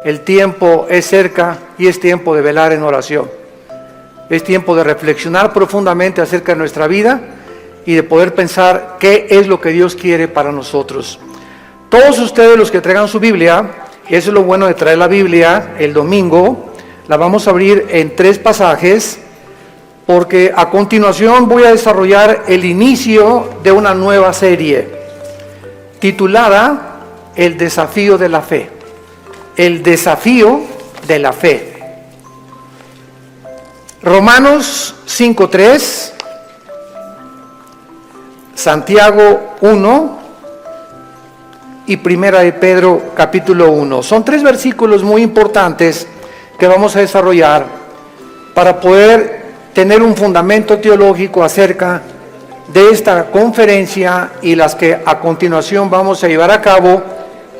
El tiempo es cerca y es tiempo de velar en oración. Es tiempo de reflexionar profundamente acerca de nuestra vida y de poder pensar qué es lo que Dios quiere para nosotros. Todos ustedes los que traigan su Biblia, eso es lo bueno de traer la Biblia el domingo, la vamos a abrir en 3 pasajes, porque a continuación voy a desarrollar el inicio de una nueva serie, titulada El desafío de la fe. El desafío de la fe. Romanos 5:3, Santiago 1 y Primera de Pedro capítulo 1. Son 3 versículos muy importantes que vamos a desarrollar para poder tener un fundamento teológico acerca de esta conferencia y las que a continuación vamos a llevar a cabo,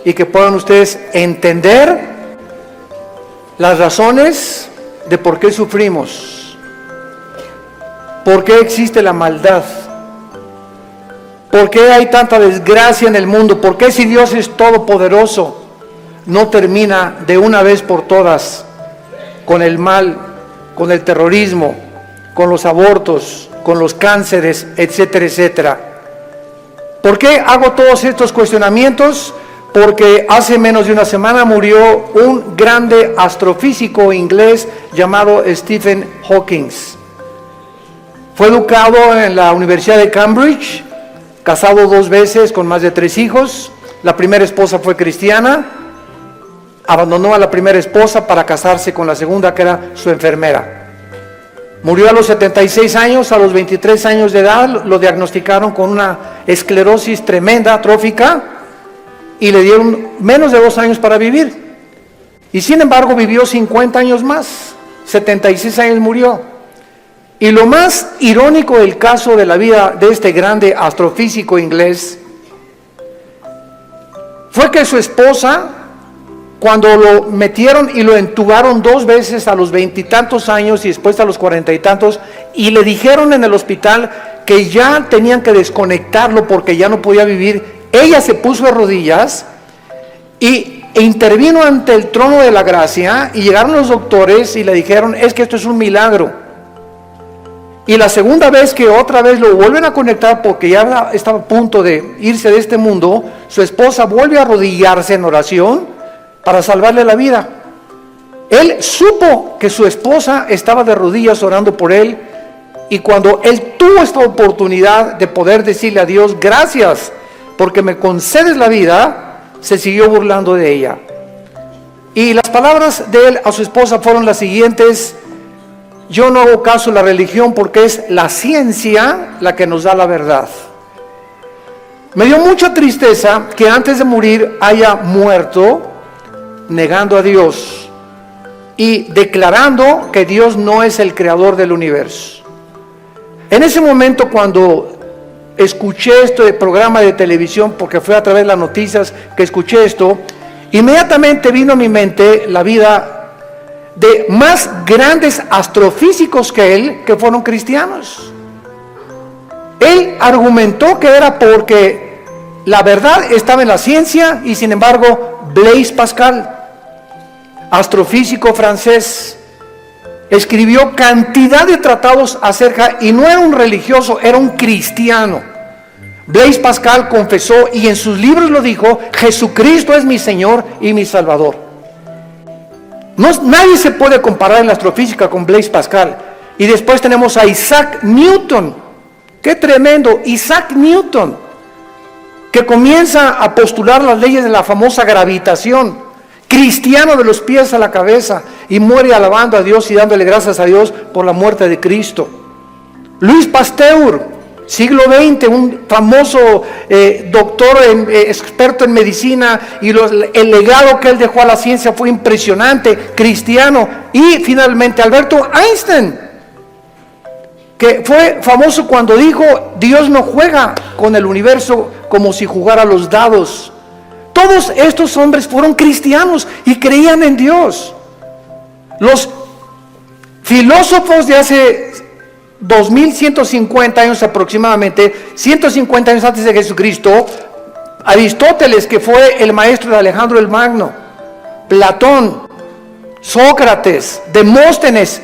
y que puedan ustedes entender las razones de por qué sufrimos, por qué existe la maldad, por qué hay tanta desgracia en el mundo, por qué, si Dios es todopoderoso, no termina de una vez por todas con el mal, con el terrorismo, con los abortos, con los cánceres, etcétera, etcétera. ¿Por qué hago todos estos cuestionamientos? Porque hace menos de una semana murió un grande astrofísico inglés llamado Stephen Hawking. Fue educado en la Universidad de Cambridge, casado 2 veces con más de 3 hijos. La primera esposa fue cristiana, abandonó a la primera esposa para casarse con la segunda, que era su enfermera. Murió a los 76 años, a los 23 años de edad lo diagnosticaron con una esclerosis tremenda, atrófica, y le dieron menos de 2 años para vivir. Y sin embargo vivió 50 años más, 76 años murió. Y lo más irónico del caso de la vida de este grande astrofísico inglés fue que su esposa, cuando lo metieron y lo entubaron 2 veces a los 20 y tantos años y después a los 40 y tantos, y le dijeron en el hospital que ya tenían que desconectarlo porque ya no podía vivir, ella se puso de rodillas e intervino ante el trono de la gracia, y llegaron los doctores y le dijeron: es que esto es un milagro. Y la segunda vez que otra vez lo vuelven a conectar, porque ya estaba a punto de irse de este mundo, su esposa vuelve a arrodillarse en oración para salvarle la vida. Él supo que su esposa estaba de rodillas orando por él, y cuando él tuvo esta oportunidad de poder decirle a Dios: gracias porque me concedes la vida, se siguió burlando de ella. Y las palabras de él a su esposa fueron las siguientes: yo no hago caso a la religión porque es la ciencia la que nos da la verdad. Me dio mucha tristeza que antes de morir haya muerto negando a Dios y declarando que Dios no es el creador del universo. En ese momento, cuando escuché este programa de televisión, porque fue a través de las noticias que escuché esto, inmediatamente vino a mi mente la vida de más grandes astrofísicos que él, que fueron cristianos. Él argumentó que era porque la verdad estaba en la ciencia, y sin embargo Blaise Pascal, astrofísico francés, escribió cantidad de tratados acerca, y no era un religioso, era un cristiano. Blaise Pascal confesó, y en sus libros lo dijo: Jesucristo es mi Señor y mi Salvador. Nadie se puede comparar en la astrofísica con Blaise Pascal. Y después tenemos a Isaac Newton. ¡Qué tremendo! Isaac Newton, que comienza a postular las leyes de la famosa gravitación, cristiano de los pies a la cabeza, y muere alabando a Dios y dándole gracias a Dios por la muerte de Cristo. Louis Pasteur, siglo XX, un famoso doctor, experto en medicina, y el legado que él dejó a la ciencia fue impresionante, cristiano. Y finalmente Alberto Einstein, que fue famoso cuando dijo: Dios no juega con el universo como si jugara los dados. Todos estos hombres fueron cristianos y creían en Dios. Los filósofos de hace 2150 años aproximadamente, 150 años antes de Jesucristo, Aristóteles, que fue el maestro de Alejandro el Magno, Platón, Sócrates, Demóstenes,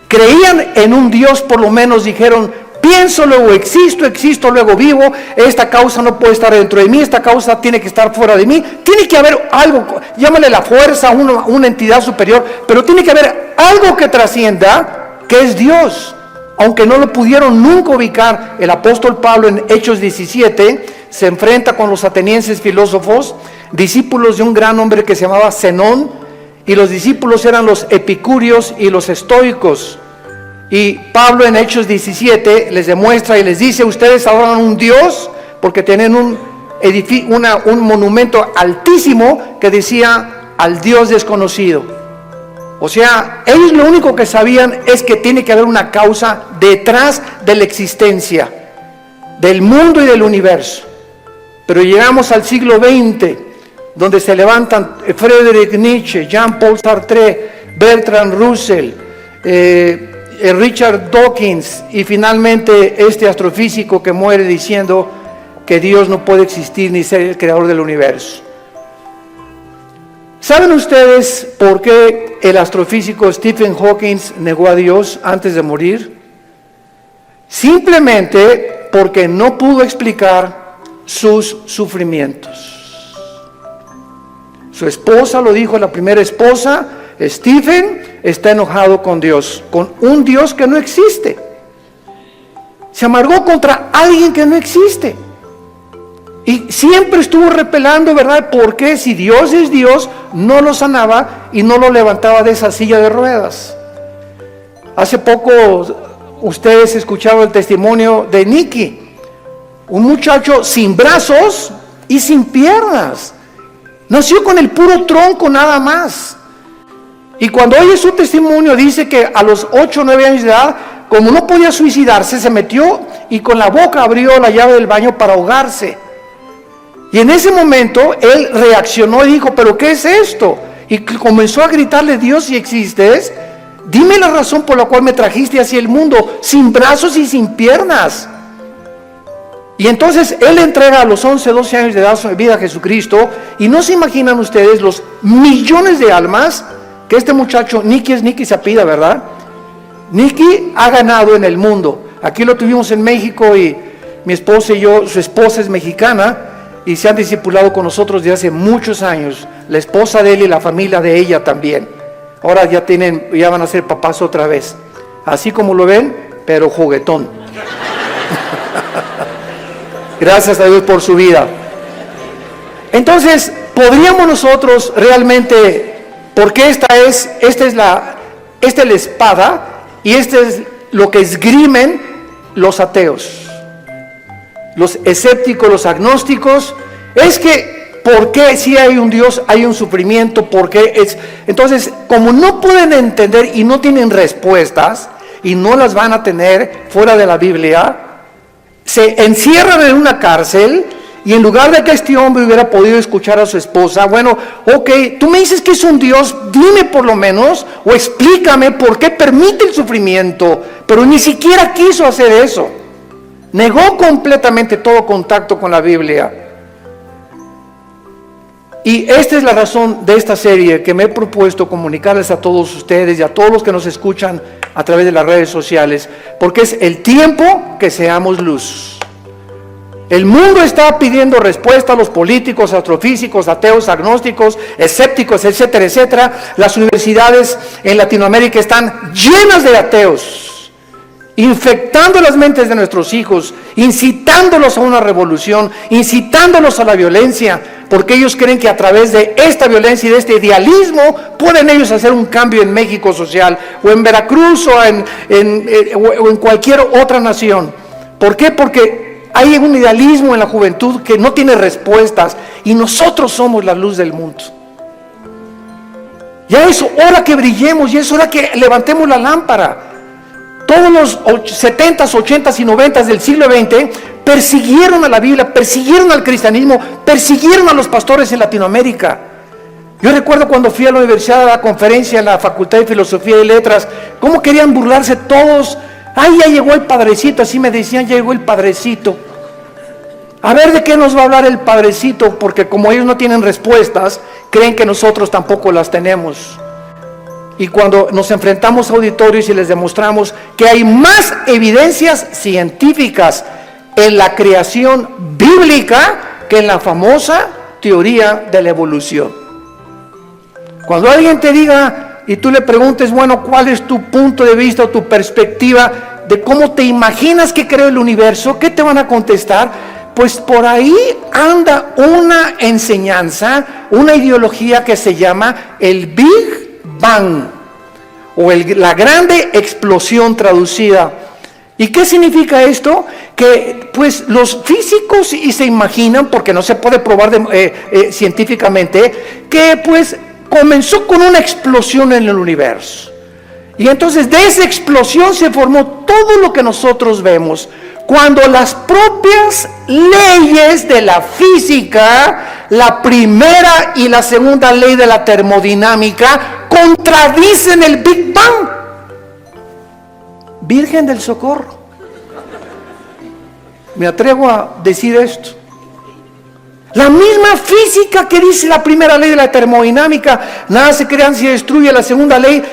creían en un Dios, por lo menos dijeron, pienso, luego existo, existo, luego vivo, esta causa no puede estar dentro de mí, esta causa tiene que estar fuera de mí, tiene que haber algo, llámale la fuerza, una entidad superior, pero tiene que haber algo que trascienda, que es Dios. Aunque no lo pudieron nunca ubicar, el apóstol Pablo en Hechos 17 se enfrenta con los atenienses filósofos, discípulos de un gran hombre que se llamaba Zenón, y los discípulos eran los epicúreos y los estoicos. Y Pablo en Hechos 17 les demuestra y les dice, ustedes adoran un Dios porque tienen un monumento altísimo que decía al Dios desconocido. O sea, ellos lo único que sabían es que tiene que haber una causa detrás de la existencia del mundo y del universo. Pero llegamos al siglo XX, donde se levantan Friedrich Nietzsche, Jean-Paul Sartre, Bertrand Russell, Richard Dawkins, y finalmente este astrofísico que muere diciendo que Dios no puede existir ni ser el creador del universo. ¿Saben ustedes por qué el astrofísico Stephen Hawking negó a Dios antes de morir? Simplemente porque no pudo explicar sus sufrimientos. Su esposa lo dijo, la primera esposa, Stephen está enojado con Dios, con un Dios que no existe. Se amargó contra alguien que no existe. Y siempre estuvo repelando, ¿verdad? Porque si Dios es Dios, no lo sanaba y no lo levantaba de esa silla de ruedas. Hace poco ustedes escucharon el testimonio de Nicky, un muchacho sin brazos y sin piernas. Nació con el puro tronco nada más. Y cuando oye su testimonio dice que a los 8 o 9 años de edad, como no podía suicidarse, se metió y con la boca abrió la llave del baño para ahogarse. Y en ese momento él reaccionó y dijo, ¿pero qué es esto? Y comenzó a gritarle, Dios, si existes, dime la razón por la cual me trajiste hacia el mundo, sin brazos y sin piernas. Y entonces él entrega a los 11, 12 años de edad su vida a Jesucristo, y no se imaginan ustedes los millones de almas que este muchacho, Nicky se apellida, ¿verdad? Nicky ha ganado en el mundo. Aquí lo tuvimos en México y mi esposa y yo, su esposa es mexicana, y se han discipulado con nosotros desde hace muchos años, la esposa de él y la familia de ella también. Ahora ya van a ser papás otra vez, así como lo ven, pero juguetón. Gracias a Dios por su vida. Entonces, podríamos nosotros realmente, porque esta es la espada, y este es lo que esgrimen los ateos, los escépticos, los agnósticos, es que ¿por qué si hay un Dios hay un sufrimiento? ¿Por qué es? Entonces, como no pueden entender y no tienen respuestas, y no las van a tener fuera de la Biblia, se encierran en una cárcel, y en lugar de que este hombre hubiera podido escuchar a su esposa, bueno, ok, tú me dices que es un Dios, dime por lo menos, o explícame por qué permite el sufrimiento, pero ni siquiera quiso hacer eso. Negó completamente todo contacto con la Biblia. Y esta es la razón de esta serie que me he propuesto comunicarles a todos ustedes y a todos los que nos escuchan a través de las redes sociales, porque es el tiempo que seamos luz. El mundo está pidiendo respuesta a los políticos, astrofísicos, ateos, agnósticos, escépticos, etcétera, etcétera. Las universidades en Latinoamérica están llenas de ateos, infectando las mentes de nuestros hijos, incitándolos a una revolución, incitándolos a la violencia, porque ellos creen que a través de esta violencia y de este idealismo pueden ellos hacer un cambio en México social, o en Veracruz, o en cualquier otra nación. ¿Por qué? Porque hay un idealismo en la juventud que no tiene respuestas, y nosotros somos la luz del mundo. Ya es hora que brillemos, y es hora que levantemos la lámpara. Todos los 70s, 80s y 90s del siglo XX persiguieron a la Biblia, persiguieron al cristianismo, persiguieron a los pastores en Latinoamérica. Yo recuerdo cuando fui a la universidad a la conferencia en la Facultad de Filosofía y Letras, cómo querían burlarse todos. Ay, ya llegó el padrecito, así me decían, ya llegó el padrecito. A ver de qué nos va a hablar el Padrecito, porque como ellos no tienen respuestas, creen que nosotros tampoco las tenemos. Y cuando nos enfrentamos a auditorios y les demostramos que hay más evidencias científicas en la creación bíblica que en la famosa teoría de la evolución. Cuando alguien te diga y tú le preguntes, bueno, ¿cuál es tu punto de vista o tu perspectiva de cómo te imaginas que creó el universo? ¿Qué te van a contestar? Pues por ahí anda una enseñanza, una ideología que se llama el Big Bang, o la grande explosión traducida. ¿Y qué significa esto? Que pues los físicos y se imaginan, porque no se puede probar científicamente, que pues comenzó con una explosión en el universo. Y entonces de esa explosión se formó todo lo que nosotros vemos. Cuando las propias leyes de la física, la primera y la segunda ley de la termodinámica, contradicen el Big Bang. Virgen del Socorro. Me atrevo a decir esto. La misma física que dice la primera ley de la termodinámica, nada se crea ni se destruye, la segunda ley,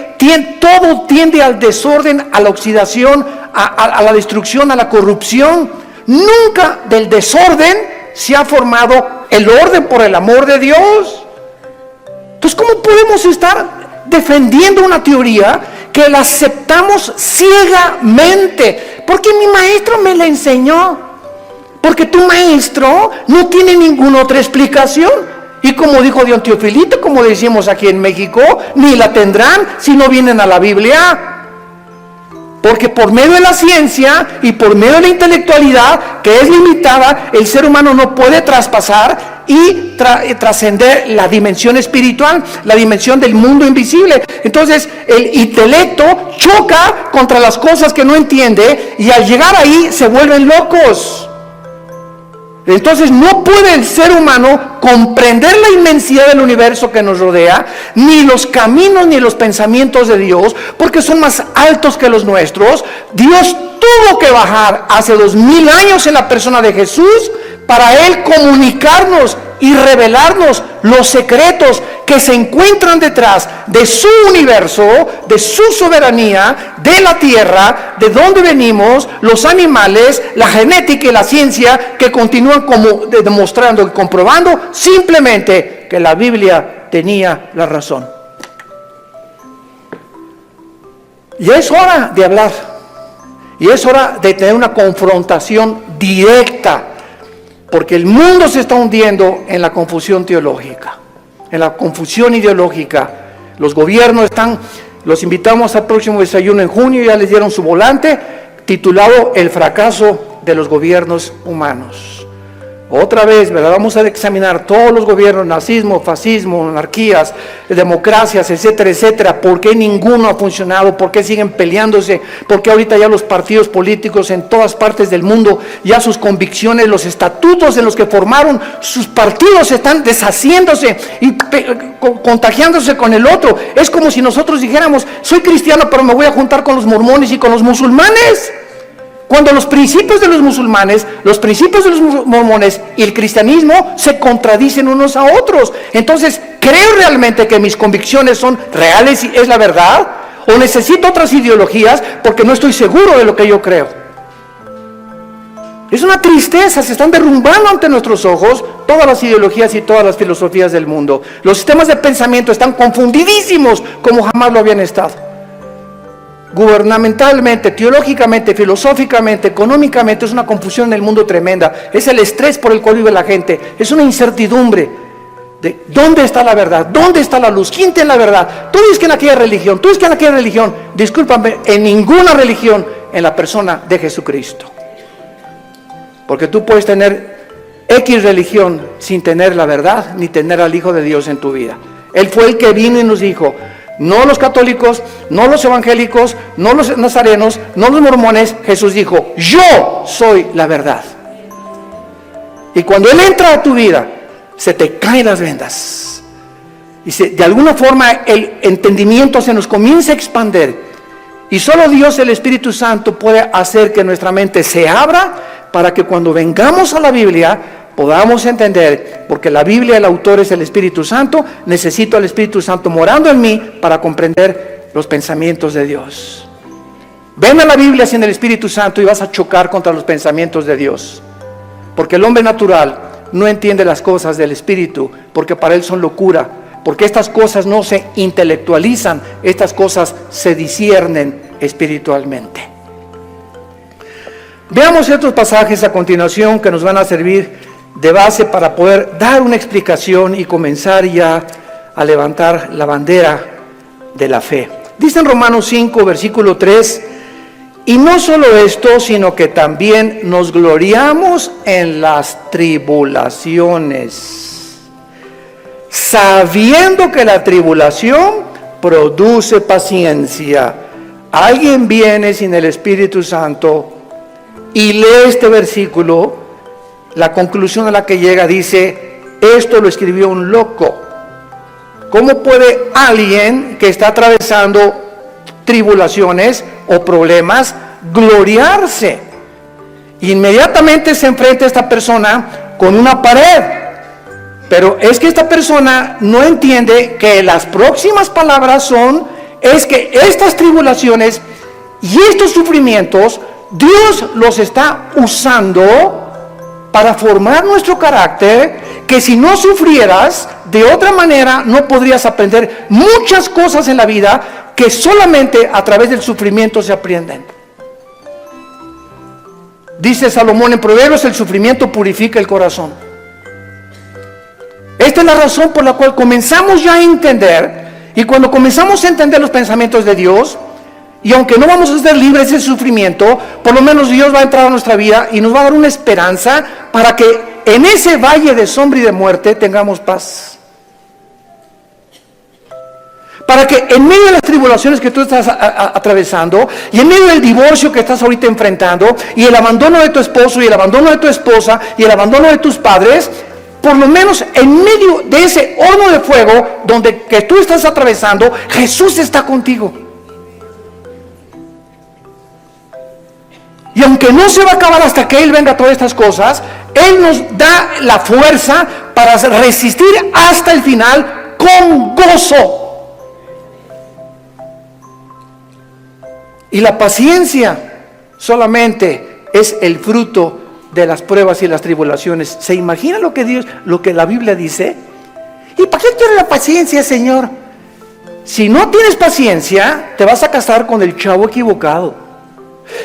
todo tiende al desorden, a la oxidación, a la destrucción, a la corrupción. Nunca del desorden se ha formado el orden, por el amor de Dios. Entonces, ¿cómo podemos estar defendiendo una teoría que la aceptamos ciegamente? Porque mi maestro me la enseñó. Porque tu maestro no tiene ninguna otra explicación. Y como dijo Don Teofilito, como decimos aquí en México, ni la tendrán si no vienen a la Biblia. Porque por medio de la ciencia y por medio de la intelectualidad, que es limitada, el ser humano no puede traspasar y trascender la dimensión espiritual, la dimensión del mundo invisible. Entonces el intelecto choca contra las cosas que no entiende y al llegar ahí se vuelven locos. Entonces no puede el ser humano comprender la inmensidad del universo que nos rodea, ni los caminos ni los pensamientos de Dios, porque son más altos que los nuestros. Dios tuvo que bajar hace 2000 años en la persona de Jesús para Él comunicarnos y revelarnos los secretos que se encuentran detrás de su universo, de su soberanía, de la tierra, de dónde venimos, los animales, la genética y la ciencia, que continúan como demostrando y comprobando simplemente que la Biblia tenía la razón. Y es hora de hablar, y es hora de tener una confrontación directa, porque el mundo se está hundiendo en la confusión teológica, en la confusión ideológica. Los gobiernos los invitamos al próximo desayuno en junio, ya les dieron su volante, titulado El fracaso de los gobiernos humanos. Otra vez, ¿verdad? Vamos a examinar todos los gobiernos, nazismo, fascismo, monarquías, democracias, etcétera, etcétera. ¿Por qué ninguno ha funcionado? ¿Por qué siguen peleándose? ¿Por qué ahorita ya los partidos políticos en todas partes del mundo, ya sus convicciones, los estatutos en los que formaron sus partidos están deshaciéndose y contagiándose con el otro? Es como si nosotros dijéramos, soy cristiano pero me voy a juntar con los mormones y con los musulmanes. Cuando los principios de los musulmanes, los principios de los mormones y el cristianismo se contradicen unos a otros. Entonces, ¿creo realmente que mis convicciones son reales y es la verdad? ¿O necesito otras ideologías porque no estoy seguro de lo que yo creo? Es una tristeza, se están derrumbando ante nuestros ojos todas las ideologías y todas las filosofías del mundo. Los sistemas de pensamiento están confundidísimos como jamás lo habían estado. Gubernamentalmente, teológicamente, filosóficamente, económicamente, es una confusión en el mundo tremenda. Es el estrés por el cual vive la gente, es una incertidumbre de dónde está la verdad, dónde está la luz, quién tiene la verdad. Tú dices que en aquella religión, tú dices que en aquella religión. Discúlpame, en ninguna religión, en la persona de Jesucristo. Porque tú puedes tener X religión sin tener la verdad, ni tener al Hijo de Dios en tu vida. Él fue el que vino y nos dijo: no los católicos, no los evangélicos, no los nazarenos, no los mormones. Jesús dijo: yo soy la verdad. Y cuando Él entra a tu vida, se te caen las vendas. Y de alguna forma el entendimiento se nos comienza a expandir. Y solo Dios, el Espíritu Santo, puede hacer que nuestra mente se abra para que cuando vengamos a la Biblia podamos entender, porque la Biblia, el autor es el Espíritu Santo, necesito al Espíritu Santo morando en mí para comprender los pensamientos de Dios. Ven a la Biblia sin el Espíritu Santo y vas a chocar contra los pensamientos de Dios, porque el hombre natural no entiende las cosas del Espíritu, porque para él son locura, porque estas cosas no se intelectualizan, estas cosas se disciernen espiritualmente. Veamos ciertos pasajes a continuación que nos van a servir de base para poder dar una explicación y comenzar ya a levantar la bandera de la fe. Dice en Romanos 5, versículo 3, y no solo esto, sino que también nos gloriamos en las tribulaciones, sabiendo que la tribulación produce paciencia. Alguien viene sin el Espíritu Santo y lee este versículo, la conclusión a la que llega dice, esto lo escribió un loco. ¿Cómo puede alguien que está atravesando tribulaciones o problemas gloriarse? Inmediatamente se enfrenta esta persona con una pared. Pero es que esta persona no entiende que las próximas palabras es que estas tribulaciones y estos sufrimientos, Dios los está usando para formar nuestro carácter, que si no sufrieras, de otra manera no podrías aprender muchas cosas en la vida que solamente a través del sufrimiento se aprenden. Dice Salomón en Proverbios, el sufrimiento purifica el corazón. Esta es la razón por la cual comenzamos ya a entender, y cuando comenzamos a entender los pensamientos de Dios, y aunque no vamos a ser libres del sufrimiento, por lo menos Dios va a entrar a nuestra vida y nos va a dar una esperanza para que en ese valle de sombra y de muerte tengamos paz. Para que en medio de las tribulaciones que tú estás atravesando, y en medio del divorcio que estás ahorita enfrentando, y el abandono de tu esposo, y el abandono de tu esposa, y el abandono de tus padres, por lo menos en medio de ese horno de fuego que tú estás atravesando, Jesús está contigo. Y aunque no se va a acabar hasta que Él venga a todas estas cosas, Él nos da la fuerza para resistir hasta el final con gozo. Y la paciencia solamente es el fruto de las pruebas y las tribulaciones. ¿Se imagina lo que la Biblia dice? ¿Y para qué quiere la paciencia, Señor? Si no tienes paciencia, te vas a casar con el chavo equivocado.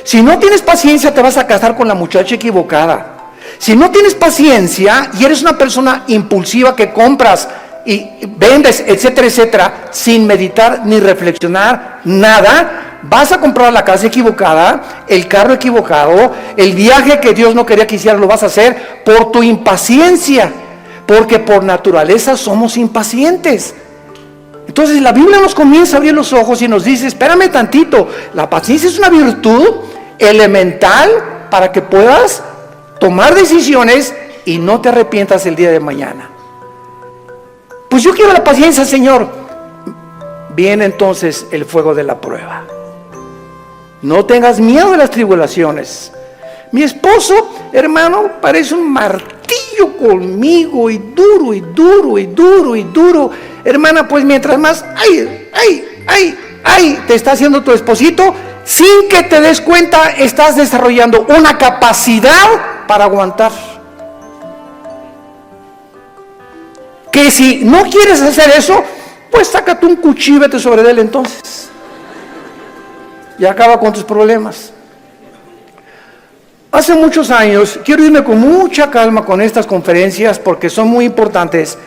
Si no tienes paciencia, te vas a casar con la muchacha equivocada. Si no tienes paciencia y eres una persona impulsiva que compras y vendes, etcétera, etcétera, sin meditar ni reflexionar nada, vas a comprar la casa equivocada, el carro equivocado, el viaje que Dios no quería que hicieras lo vas a hacer por tu impaciencia, porque por naturaleza somos impacientes. Entonces la Biblia nos comienza a abrir los ojos y nos dice, espérame tantito, la paciencia es una virtud elemental para que puedas tomar decisiones y no te arrepientas el día de mañana. Pues yo quiero la paciencia, Señor. Viene entonces el fuego de la prueba. No tengas miedo de las tribulaciones. Mi esposo, hermano, parece un martillo conmigo, y duro, y duro, y duro, y duro. Hermana, pues mientras más, te está haciendo tu esposito, sin que te des cuenta, estás desarrollando una capacidad para aguantar. Que si no quieres hacer eso, pues sácate un cuchillo y vete sobre él entonces. Y acaba con tus problemas. Hace muchos años, quiero irme con mucha calma con estas conferencias porque son muy importantes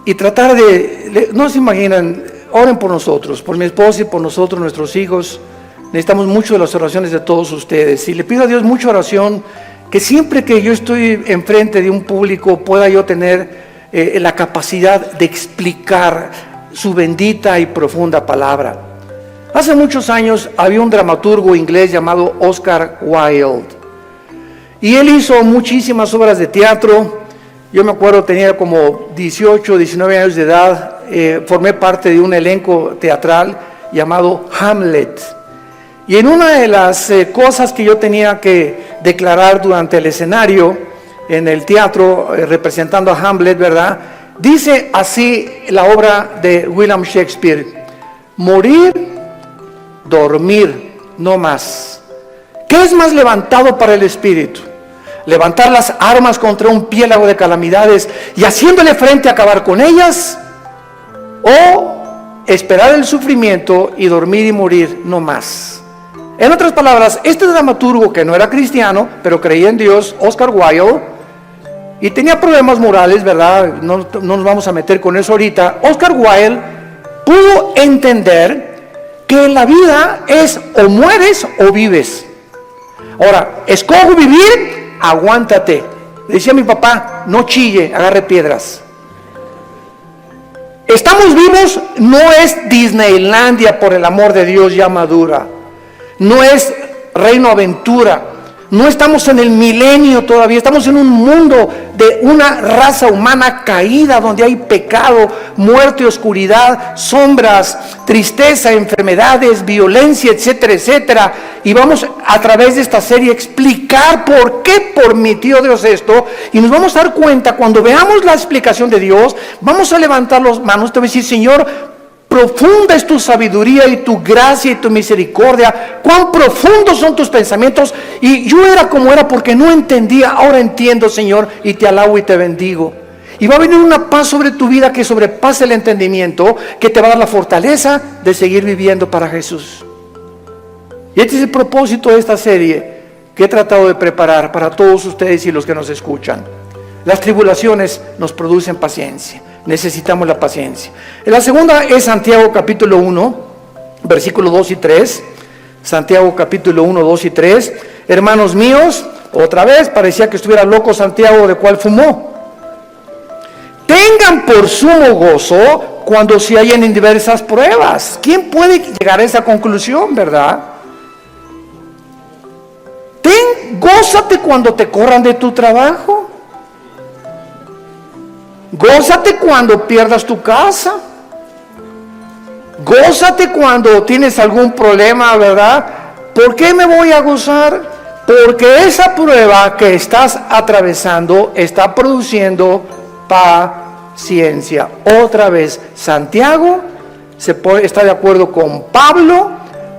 y tratar no se imaginan, oren por nosotros, por mi esposa y por nosotros, nuestros hijos. Necesitamos mucho de las oraciones de todos ustedes y le pido a Dios mucha oración, que siempre que yo estoy enfrente de un público pueda yo tener la capacidad de explicar su bendita y profunda palabra. Hace muchos años había un dramaturgo inglés llamado Oscar Wilde y él hizo muchísimas obras de teatro. Yo me acuerdo, tenía como 18, 19 años de edad, formé parte de un elenco teatral llamado Hamlet. Y en una de las cosas que yo tenía que declarar durante el escenario, en el teatro, representando a Hamlet, ¿verdad? Dice así la obra de William Shakespeare: morir, dormir, no más. ¿Qué es más levantado para el espíritu? ¿Levantar las armas contra un piélago de calamidades y haciéndole frente a acabar con ellas? ¿O esperar el sufrimiento y dormir y morir, no más? En otras palabras, este dramaturgo, que no era cristiano, pero creía en Dios, Oscar Wilde, y tenía problemas morales, ¿verdad? No nos vamos a meter con eso ahorita. Oscar Wilde pudo entender que la vida es o mueres o vives. Ahora, escojo vivir, aguántate. Decía mi papá, no chille, agarre piedras. Estamos vivos, no es Disneylandia, por el amor de Dios, ya madura. No es Reino Aventura. No estamos en el milenio todavía, estamos en un mundo de una raza humana caída, donde hay pecado, muerte, oscuridad, sombras, tristeza, enfermedades, violencia, etcétera, etcétera. Y vamos a través de esta serie a explicar por qué permitió Dios esto, y nos vamos a dar cuenta, cuando veamos la explicación de Dios, vamos a levantar las manos, te voy a decir: Señor, profunda es tu sabiduría y tu gracia y tu misericordia. Cuán profundos son tus pensamientos. Y yo era como era porque no entendía. Ahora entiendo, Señor, y te alabo y te bendigo. Y va a venir una paz sobre tu vida que sobrepase el entendimiento, que te va a dar la fortaleza de seguir viviendo para Jesús. Y este es el propósito de esta serie que he tratado de preparar para todos ustedes y los que nos escuchan. Las tribulaciones nos producen paciencia. Necesitamos la paciencia. La segunda es Santiago capítulo 1, versículos 2 y 3. Santiago capítulo 1, 2 y 3. Hermanos míos, otra vez parecía que estuviera loco Santiago, de cual fumó. Tengan por sumo gozo cuando se hallen en diversas pruebas. ¿Quién puede llegar a esa conclusión, verdad? Gózate cuando te corran de tu trabajo. Gózate cuando pierdas tu casa. Gózate cuando tienes algún problema, ¿verdad? ¿Por qué me voy a gozar? Porque esa prueba que estás atravesando está produciendo paciencia. Otra vez, Santiago está de acuerdo con Pablo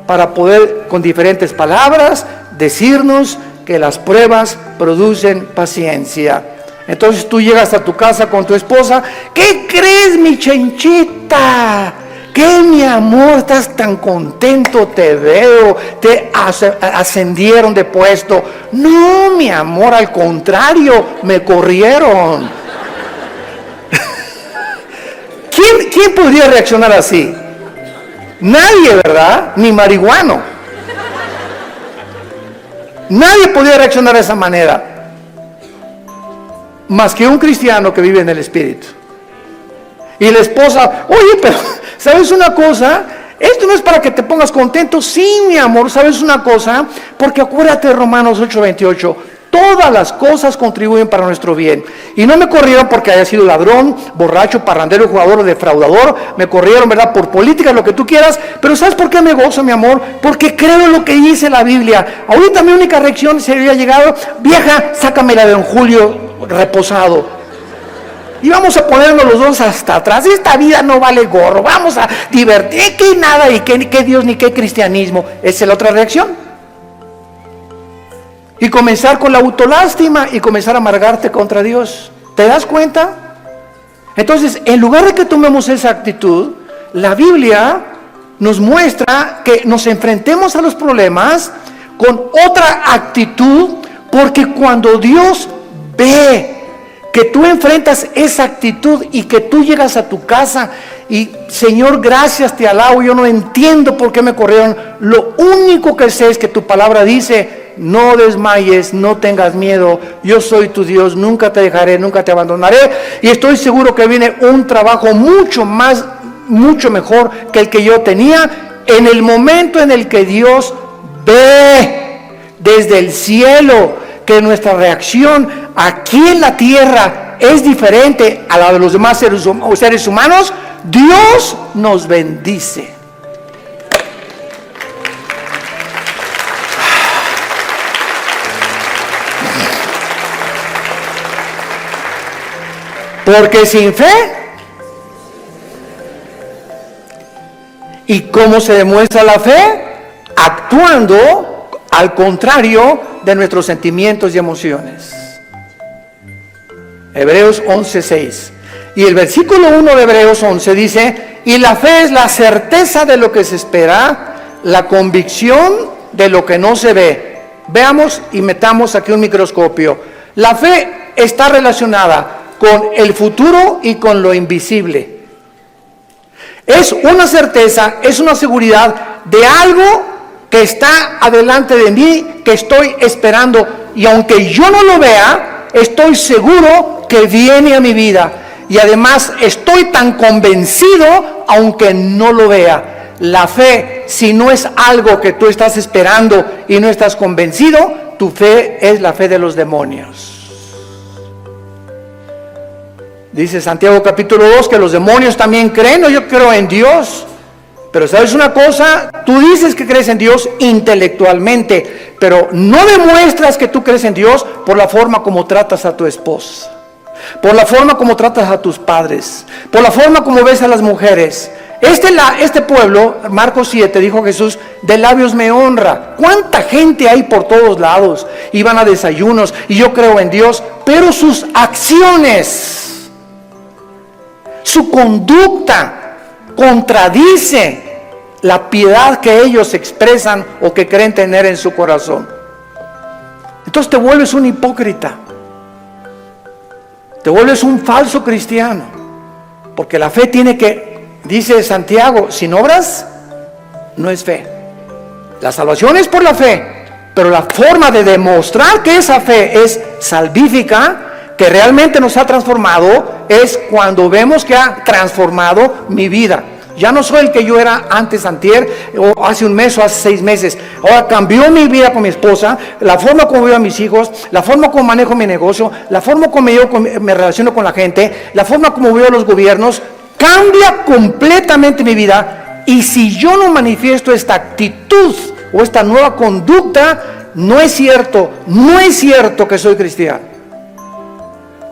para poder, con diferentes palabras, decirnos que las pruebas producen paciencia. Entonces tú llegas a tu casa con tu esposa: ¿qué crees, mi chenchita? ¿Qué, mi amor? Estás tan contento, te veo, te ascendieron de puesto. No, mi amor, al contrario, me corrieron. ¿Quién podría reaccionar así? Nadie, ¿verdad? Ni marihuano. Nadie podría reaccionar de esa manera, más que un cristiano que vive en el Espíritu. Y la esposa: oye, pero ¿sabes una cosa? Esto no es para que te pongas contento. Sí, mi amor, ¿sabes una cosa? Porque acuérdate de Romanos 8:28. Todas las cosas contribuyen para nuestro bien. Y no me corrieron porque haya sido ladrón, borracho, parrandero, jugador o defraudador. Me corrieron, ¿verdad?, por política, lo que tú quieras. Pero ¿sabes por qué me gozo, mi amor? Porque creo en lo que dice la Biblia. Ahorita mi única reacción sería llegado: vieja, sácamela de don Julio reposado. Y vamos a ponernos los dos hasta atrás. Esta vida no vale gorro. Vamos a divertir. Que nada, y que Dios ni que cristianismo. Esa es la otra reacción. Y comenzar con la autolástima y comenzar a amargarte contra Dios. ¿Te das cuenta? Entonces, en lugar de que tomemos esa actitud, la Biblia nos muestra que nos enfrentemos a los problemas con otra actitud, porque cuando Dios ve que tú enfrentas esa actitud y que tú llegas a tu casa y: Señor, gracias, te alabo, yo no entiendo por qué me corrieron, lo único que sé es que tu palabra dice: no desmayes, no tengas miedo, yo soy tu Dios, nunca te dejaré, nunca te abandonaré. Y estoy seguro que viene un trabajo mucho mejor que el que yo tenía. En el momento en el que Dios ve desde el cielo que nuestra reacción aquí en la tierra es diferente a la de los demás seres humanos, Dios nos bendice. Porque sin fe. ¿Y cómo se demuestra la fe? Actuando al contrario de nuestros sentimientos y emociones. Hebreos 11:6. Y el versículo 1 de Hebreos 11 dice: y la fe es la certeza de lo que se espera, la convicción de lo que no se ve. Veamos y metamos aquí un microscopio. La fe está relacionada con el futuro y con lo invisible. Es una certeza, es una seguridad de algo que está adelante de mí, que estoy esperando, y aunque yo no lo vea, estoy seguro que viene a mi vida. Y además estoy tan convencido aunque no lo vea. La fe, si no es algo que tú estás esperando y no estás convencido, tu fe es la fe de los demonios. Dice Santiago capítulo 2 que los demonios también creen. No, yo creo en Dios. Pero ¿sabes una cosa? Tú dices que crees en Dios intelectualmente, pero no demuestras que tú crees en Dios por la forma como tratas a tu esposa, por la forma como tratas a tus padres, por la forma como ves a las mujeres. Este pueblo, Marcos 7, dijo Jesús, de labios me honra. ¿Cuánta gente hay por todos lados? Iban a desayunos y yo creo en Dios, pero sus acciones, su conducta contradice la piedad que ellos expresan o que creen tener en su corazón. Entonces te vuelves un hipócrita, te vuelves un falso cristiano, porque la fe tiene que, dice Santiago, sin obras no es fe. La salvación es por la fe, pero la forma de demostrar que esa fe es salvífica, que realmente nos ha transformado, es cuando vemos que ha transformado mi vida. Ya no soy el que yo era antes, antier, o hace un mes o hace 6 meses. Ahora cambió mi vida con mi esposa, la forma como veo a mis hijos, la forma como manejo mi negocio, la forma como me relaciono con la gente, la forma como veo a los gobiernos. Cambia completamente mi vida. Y si yo no manifiesto esta actitud o esta nueva conducta, no es cierto que soy cristiano.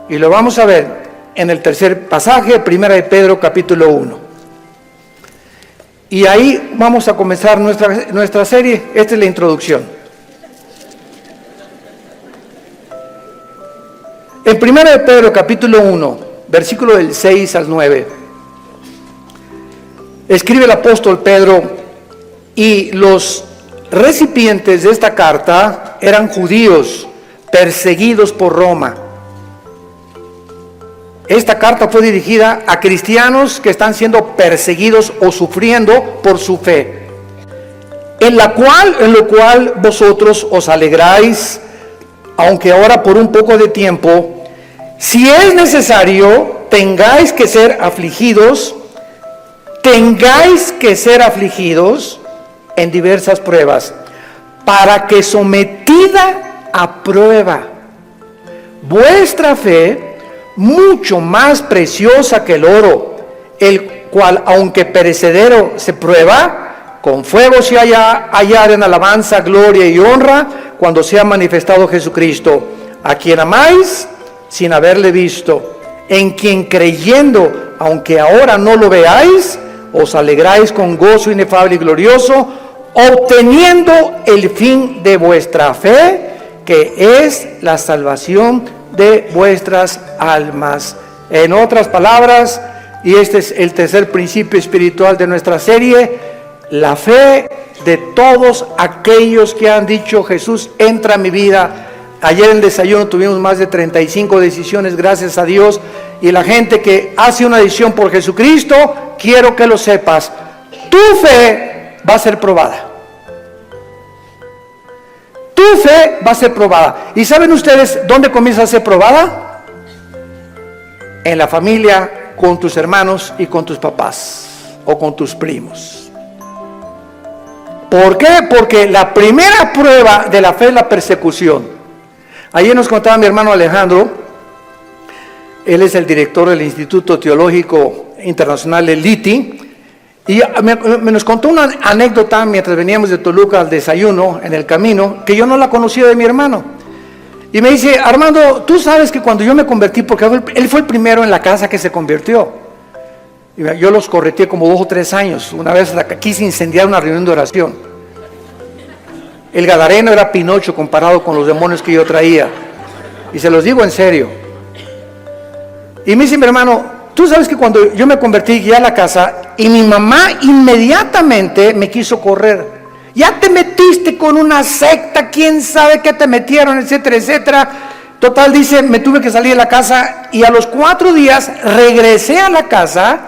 Y lo vamos a ver en el tercer pasaje, 1 de Pedro capítulo 1. Y ahí vamos a comenzar nuestra serie. Esta es la introducción. En 1 de Pedro capítulo 1, versículo del 6 al 9, escribe el apóstol Pedro, y los recipientes de esta carta eran judíos perseguidos por Roma. Esta carta fue dirigida a cristianos que están siendo perseguidos o sufriendo por su fe, en lo cual vosotros os alegráis, aunque ahora por un poco de tiempo, si es necesario, tengáis que ser afligidos en diversas pruebas, para que sometida a prueba vuestra fe, mucho más preciosa que el oro, el cual aunque perecedero se prueba, con fuego se hallar en alabanza, gloria y honra, cuando sea manifestado Jesucristo, a quien amáis sin haberle visto, en quien creyendo, aunque ahora no lo veáis, os alegráis con gozo inefable y glorioso, obteniendo el fin de vuestra fe, que es la salvación de vuestras almas. En otras palabras, y este es el tercer principio espiritual de nuestra serie, la fe de todos aquellos que han dicho: Jesús, entra a mi vida. Ayer en el desayuno tuvimos más de 35 decisiones, gracias a Dios, y la gente que hace una decisión por Jesucristo, quiero que lo sepas, tu fe va a ser probada. Tu fe va a ser probada. ¿Y saben ustedes dónde comienza a ser probada? En la familia, con tus hermanos y con tus papás o con tus primos. ¿Por qué? Porque la primera prueba de la fe es la persecución. Ayer nos contaba mi hermano Alejandro, él es el director del Instituto Teológico Internacional del ITI, y nos contó una anécdota mientras veníamos de Toluca al desayuno en el camino, que yo no la conocía de mi hermano. Y me dice, Armando, tú sabes que cuando yo me convertí, porque él fue el primero en la casa que se convirtió. Y yo los correteé como 2 o 3 años. Una vez quise incendiar una reunión de oración. El gadareno era Pinocho comparado con los demonios que yo traía. Y se los digo en serio. Y me dice mi hermano, tú sabes que cuando yo me convertí, llegué a la casa y mi mamá inmediatamente me quiso correr. Ya te metiste con una secta, quién sabe qué te metieron, etcétera, etcétera. Total, dice, me tuve que salir de la casa y a los 4 días regresé a la casa.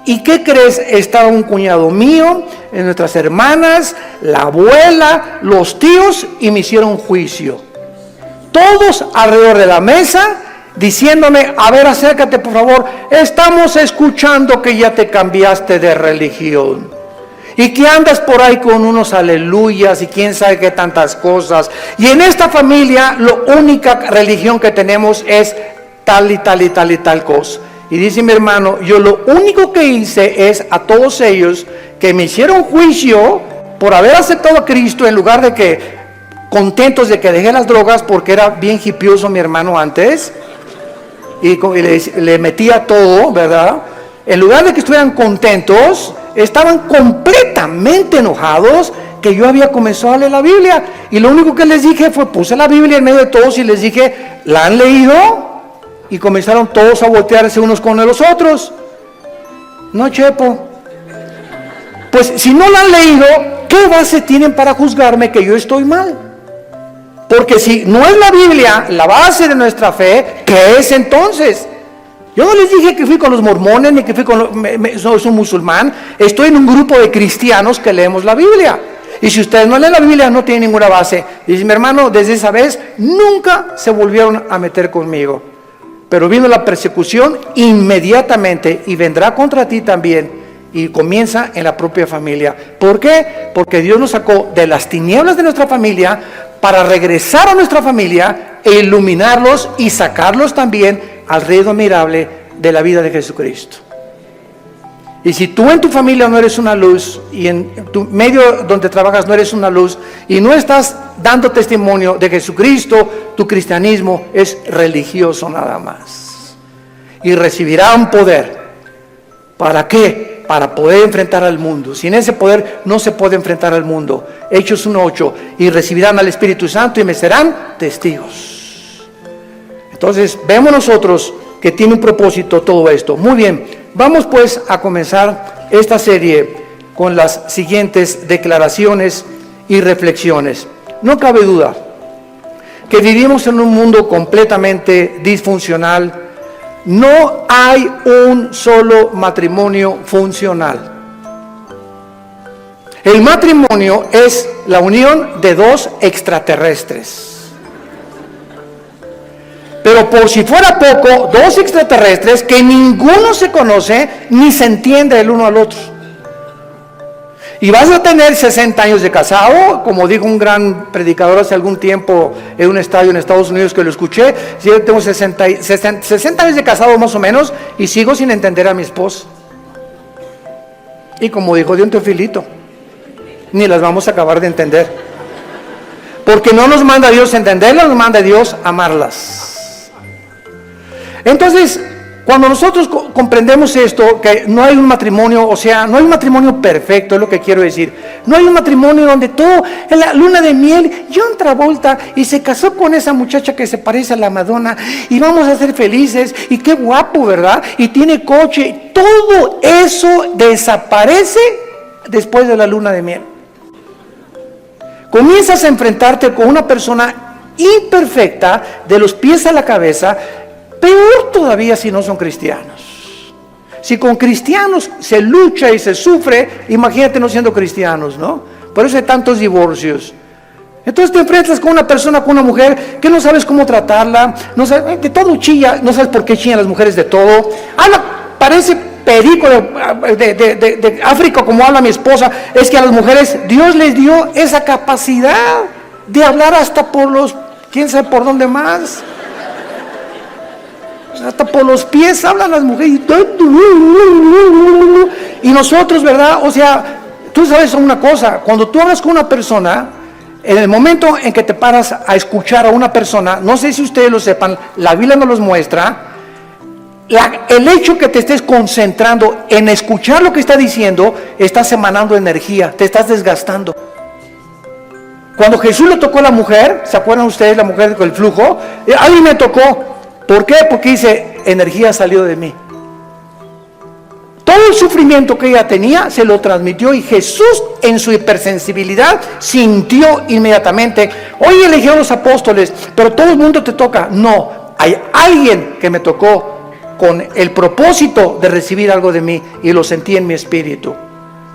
¿Y qué crees? Estaba un cuñado mío, nuestras hermanas, la abuela, los tíos, y me hicieron juicio. Todos alrededor de la mesa, diciéndome, a ver, acércate por favor, estamos escuchando que ya te cambiaste de religión. Y que andas por ahí con unos aleluyas y quién sabe qué tantas cosas. Y en esta familia, la única religión que tenemos es tal y tal y tal y tal cosa. Y dice mi hermano, yo lo único que hice es a todos ellos que me hicieron juicio por haber aceptado a Cristo, en lugar de que contentos de que dejé las drogas, porque era bien hipioso mi hermano antes, y le metía todo, ¿verdad? En lugar de que estuvieran contentos, estaban completamente enojados que yo había comenzado a leer la Biblia. Y lo único que les dije fue, puse la Biblia en medio de todos y les dije, ¿la han leído? Y comenzaron todos a voltearse unos con los otros. No, Chepo. Pues si no la han leído, ¿qué base tienen para juzgarme que yo estoy mal? Porque si no es la Biblia la base de nuestra fe, ¿qué es entonces? Yo no les dije que fui con los mormones, ni que fui con soy un musulmán. Estoy en un grupo de cristianos que leemos la Biblia. Y si ustedes no leen la Biblia, no tienen ninguna base. Dice mi hermano, desde esa vez nunca se volvieron a meter conmigo. Pero vino la persecución inmediatamente y vendrá contra ti también. Y comienza en la propia familia. ¿Por qué? Porque Dios nos sacó de las tinieblas de nuestra familia para regresar a nuestra familia e iluminarlos y sacarlos también al reino admirable de la vida de Jesucristo. Y si tú en tu familia no eres una luz, y en tu medio donde trabajas no eres una luz, y no estás dando testimonio de Jesucristo, tu cristianismo es religioso nada más. Y recibirán poder. ¿Para qué? Para poder enfrentar al mundo. Sin ese poder no se puede enfrentar al mundo. Hechos 1:8. Y recibirán al Espíritu Santo y me serán testigos. Entonces vemos nosotros que tiene un propósito todo esto. Muy bien, vamos pues a comenzar esta serie con las siguientes declaraciones y reflexiones. No cabe duda que vivimos en un mundo completamente disfuncional. No hay un solo matrimonio funcional. El matrimonio es la unión de 2 extraterrestres. Pero por si fuera poco, 2 extraterrestres que ninguno se conoce ni se entiende el uno al otro. Y vas a tener 60 años de casado, como dijo un gran predicador hace algún tiempo en un estadio en Estados Unidos que lo escuché. Yo tengo 60 años de casado más o menos y sigo sin entender a mi esposa. Y como dijo Dion Teofilito, ni las vamos a acabar de entender. Porque no nos manda Dios entenderlas, nos manda Dios amarlas. Entonces, cuando nosotros comprendemos esto, que no hay un matrimonio, o sea, no hay un matrimonio perfecto, es lo que quiero decir. No hay un matrimonio donde todo, en la luna de miel, John Travolta, y se casó con esa muchacha que se parece a la Madonna, y vamos a ser felices, y qué guapo, ¿verdad? Y tiene coche, todo eso desaparece después de la luna de miel. Comienzas a enfrentarte con una persona imperfecta, de los pies a la cabeza. Peor todavía si no son cristianos. Si con cristianos se lucha y se sufre, imagínate no siendo cristianos, ¿no? Por eso hay tantos divorcios. Entonces te enfrentas con una persona, con una mujer, que no sabes cómo tratarla, no sabes, de todo chilla, no sabes por qué chillan las mujeres de todo. Habla, parece perico de África como habla mi esposa. Es que a las mujeres Dios les dio esa capacidad de hablar hasta por los, quién sabe por dónde más. Hasta por los pies hablan las mujeres. Y nosotros, ¿verdad? O sea, tú sabes una cosa, cuando tú hablas con una persona, En el momento en que te paras a escuchar a una persona, no sé si ustedes lo sepan, la Biblia nos los muestra, el hecho que te estés concentrando en escuchar lo que está diciendo, estás emanando energía, te estás desgastando. Cuando Jesús le tocó a la mujer, ¿se acuerdan ustedes la mujer con el flujo? Alguien me tocó. ¿Por qué? Porque dice, energía salió de mí. Todo el sufrimiento que ella tenía se lo transmitió y Jesús en su hipersensibilidad sintió inmediatamente. Hoy eligieron los apóstoles, pero todo el mundo te toca. No, hay alguien que me tocó con el propósito de recibir algo de mí y lo sentí en mi espíritu.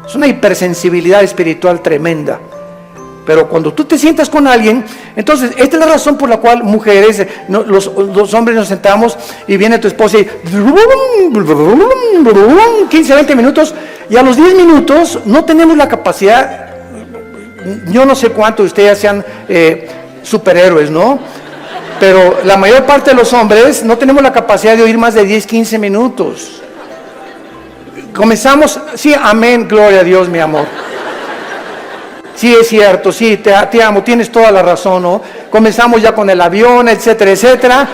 Es una hipersensibilidad espiritual tremenda. Pero cuando tú te sientas con alguien, entonces esta es la razón por la cual mujeres, los hombres nos sentamos y viene tu esposa y 15, 20 minutos y a los 10 minutos no tenemos la capacidad, yo no sé cuánto ustedes sean superhéroes, ¿no? Pero la mayor parte de los hombres no tenemos la capacidad de oír más de 10, 15 minutos. Comenzamos, sí, amén, gloria a Dios, mi amor. Sí, es cierto, sí, te amo, tienes toda la razón, ¿no? Comenzamos ya con el avión, etcétera, etcétera.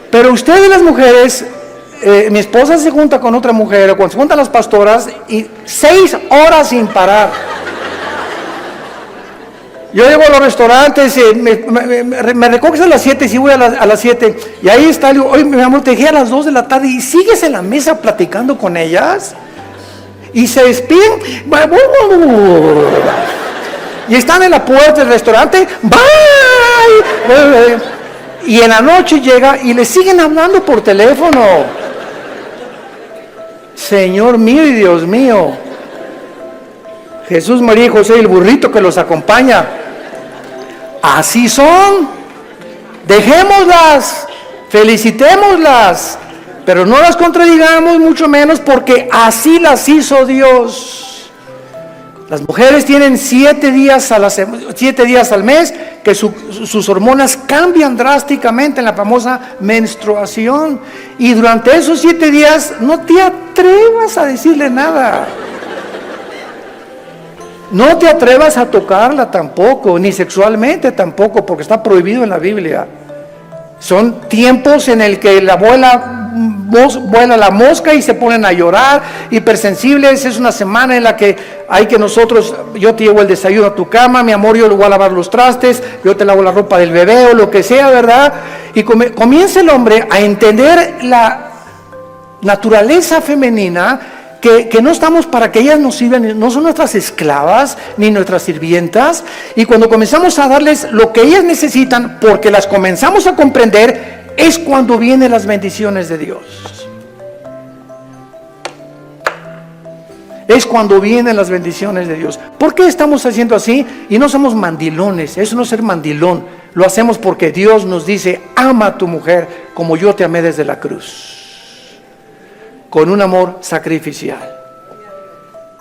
Pero ustedes las mujeres, mi esposa se junta con otra mujer, o cuando se juntan las pastoras, y 6 horas sin parar. Yo llego a los restaurantes, me recoges a las 7, y sí voy a las 7, y ahí está, digo, oye, mi amor, te dejé a las 2 de la tarde, y sigues en la mesa platicando con ellas. Y se despiden y están en la puerta del restaurante, bye, y en la noche llega y le siguen hablando por teléfono. Señor mío y Dios mío, Jesús, María y José y el burrito que los acompaña, así son. Dejémoslas, felicitémoslas, pero no las contradigamos, mucho menos, porque así las hizo Dios. Las mujeres tienen 7 días al mes que sus hormonas cambian drásticamente en la famosa menstruación. Y durante esos 7 días no te atrevas a decirle nada. No te atrevas a tocarla tampoco, ni sexualmente tampoco, porque está prohibido en la Biblia. Son tiempos en el que vuela la mosca y se ponen a llorar, hipersensibles. Es una semana en la que yo te llevo el desayuno a tu cama, mi amor, yo le voy a lavar los trastes, yo te lavo la ropa del bebé o lo que sea, ¿verdad? Y comienza el hombre a entender la naturaleza femenina, que no estamos para que ellas nos sirvan, no son nuestras esclavas ni nuestras sirvientas. Y cuando comenzamos a darles lo que ellas necesitan, porque las comenzamos a comprender, es cuando vienen las bendiciones de Dios. Es cuando vienen las bendiciones de Dios. ¿Por qué estamos haciendo así? Y no somos mandilones. Eso no es ser mandilón. Lo hacemos porque Dios nos dice: ama a tu mujer como yo te amé desde la cruz, con un amor sacrificial.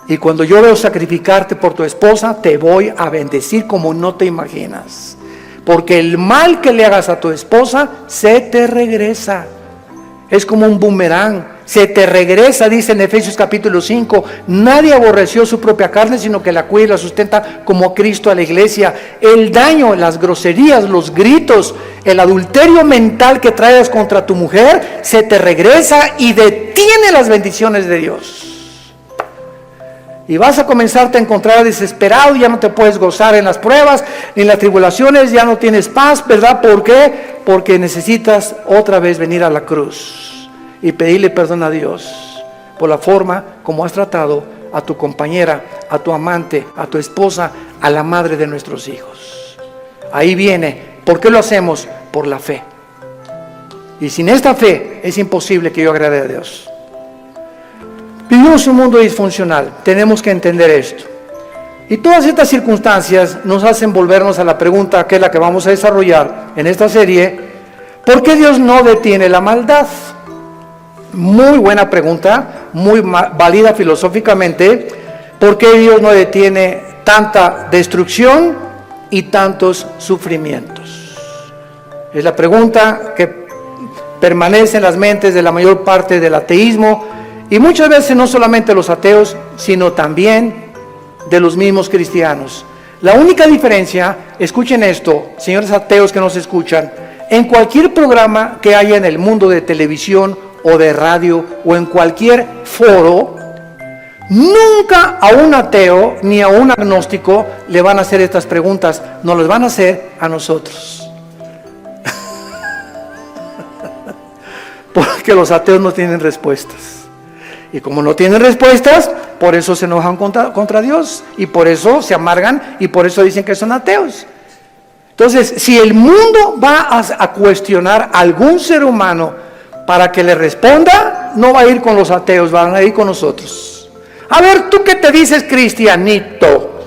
Y cuando yo veo sacrificarte por tu esposa, te voy a bendecir como no te imaginas. Porque el mal que le hagas a tu esposa se te regresa. Es como un boomerang. Se te regresa, dice en Efesios capítulo 5. Nadie aborreció su propia carne, sino que la cuida y la sustenta como Cristo a la iglesia. El daño, las groserías, los gritos, el adulterio mental que traes contra tu mujer, se te regresa y detiene las bendiciones de Dios. Y vas a comenzarte a encontrar desesperado, ya no te puedes gozar en las pruebas, ni en las tribulaciones, ya no tienes paz, ¿verdad? ¿Por qué? Porque necesitas otra vez venir a la cruz y pedirle perdón a Dios por la forma como has tratado a tu compañera, a tu amante, a tu esposa, a la madre de nuestros hijos. Ahí viene. ¿Por qué lo hacemos? Por la fe. Y sin esta fe es imposible que yo agrade a Dios. Vivimos un mundo disfuncional, tenemos que entender esto. Y todas estas circunstancias nos hacen volvernos a la pregunta, que es la que vamos a desarrollar en esta serie: ¿por qué Dios no detiene la maldad? Muy buena pregunta, muy válida filosóficamente. ¿Por qué Dios no detiene tanta destrucción y tantos sufrimientos? Es la pregunta que permanece en las mentes de la mayor parte del ateísmo, y muchas veces no solamente los ateos, sino también de los mismos cristianos. La única diferencia, escuchen esto, señores ateos que nos escuchan, en cualquier programa que haya en el mundo de televisión o de radio o en cualquier foro, nunca a un ateo ni a un agnóstico le van a hacer estas preguntas, nos las van a hacer a nosotros. Porque los ateos no tienen respuestas. Y como no tienen respuestas, por eso se enojan contra Dios, y por eso se amargan, y por eso dicen que son ateos. Entonces, si el mundo va a cuestionar a algún ser humano para que le responda, no va a ir con los ateos, van a ir con nosotros. A ver, ¿tú qué te dices, cristianito?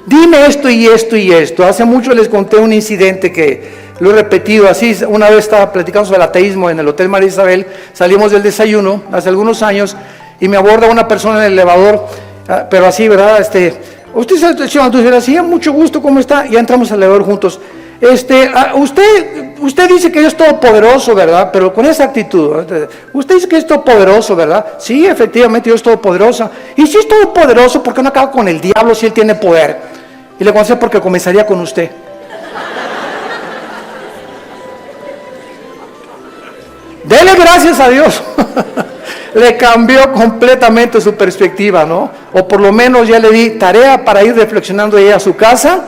Dime esto y esto y esto. Hace mucho les conté un incidente que lo he repetido así. Una vez estaba platicando sobre el ateísmo en el Hotel María Isabel, salimos del desayuno hace algunos años y me aborda una persona en el elevador, pero así, ¿verdad? Usted es el señor Andrés, así, mucho gusto, ¿cómo está? Ya entramos al elevador juntos. Usted dice que es todopoderoso, ¿verdad? Pero con esa actitud, ¿verdad? Usted dice que es todopoderoso, ¿verdad? Sí, efectivamente, Dios es todopoderoso. Y si es todopoderoso, ¿por qué no acaba con el diablo si él tiene poder? Y le contesté, porque comenzaría con usted. Dele gracias a Dios. Le cambió completamente su perspectiva, ¿no? O por lo menos ya le di tarea para ir reflexionando ella a su casa,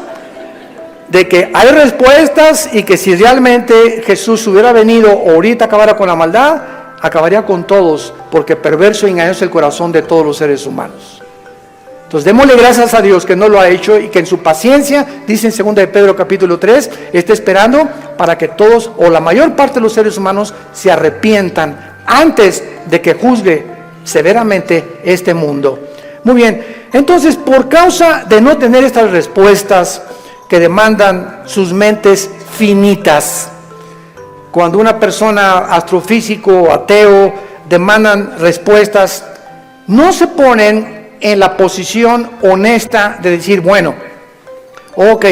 de que hay respuestas y que si realmente Jesús hubiera venido o ahorita acabara con la maldad, acabaría con todos, porque perverso y engañoso es el corazón de todos los seres humanos. Entonces démosle gracias a Dios que no lo ha hecho y que en su paciencia, dice en 2 de Pedro capítulo 3, está esperando para que todos o la mayor parte de los seres humanos se arrepientan antes de que juzgue severamente este mundo. Muy bien, entonces por causa de no tener estas respuestas que demandan sus mentes finitas, cuando una persona astrofísico o ateo demandan respuestas, no se ponen en la posición honesta de decir, bueno, ok,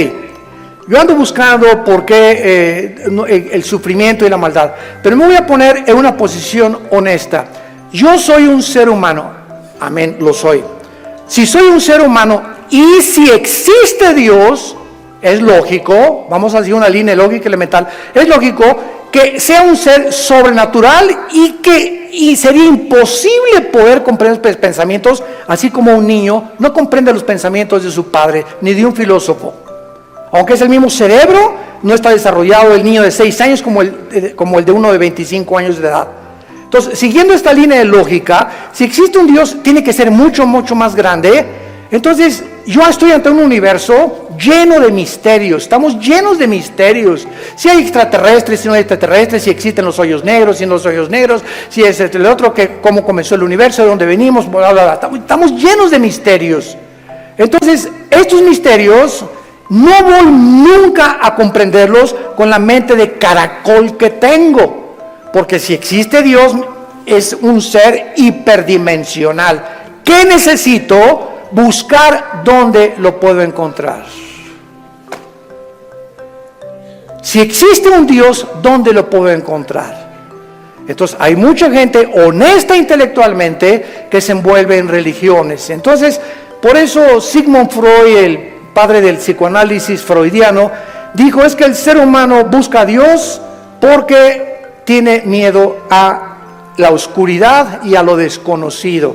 yo ando buscando por qué el sufrimiento y la maldad, pero me voy a poner en una posición honesta. Yo soy un ser humano, amén, lo soy. Si soy un ser humano y si existe Dios, es lógico, vamos a decir una línea lógica elemental, es lógico que sea un ser sobrenatural y sería imposible poder comprender los pensamientos, así como un niño no comprende los pensamientos de su padre, ni de un filósofo. Aunque es el mismo cerebro, no está desarrollado el niño de 6 años como el de uno de 25 años de edad. Entonces, siguiendo esta línea de lógica, si existe un Dios, tiene que ser mucho, mucho más grande. Entonces, yo estoy ante un universo lleno de misterios, estamos llenos de misterios. Si hay extraterrestres, si no hay extraterrestres, si existen los hoyos negros, si no los hoyos negros, si es el otro, que cómo comenzó el universo, de dónde venimos, bla, bla, bla. Estamos llenos de misterios. Entonces, estos misterios no voy nunca a comprenderlos con la mente de caracol que tengo, porque si existe Dios, es un ser hiperdimensional. ¿Qué necesito? Buscar dónde lo puedo encontrar. Si existe un Dios, ¿dónde lo puedo encontrar? Entonces hay mucha gente honesta intelectualmente que se envuelve en religiones. Entonces, por eso Sigmund Freud, el padre del psicoanálisis freudiano, dijo, es que el ser humano busca a Dios porque tiene miedo a la oscuridad y a lo desconocido.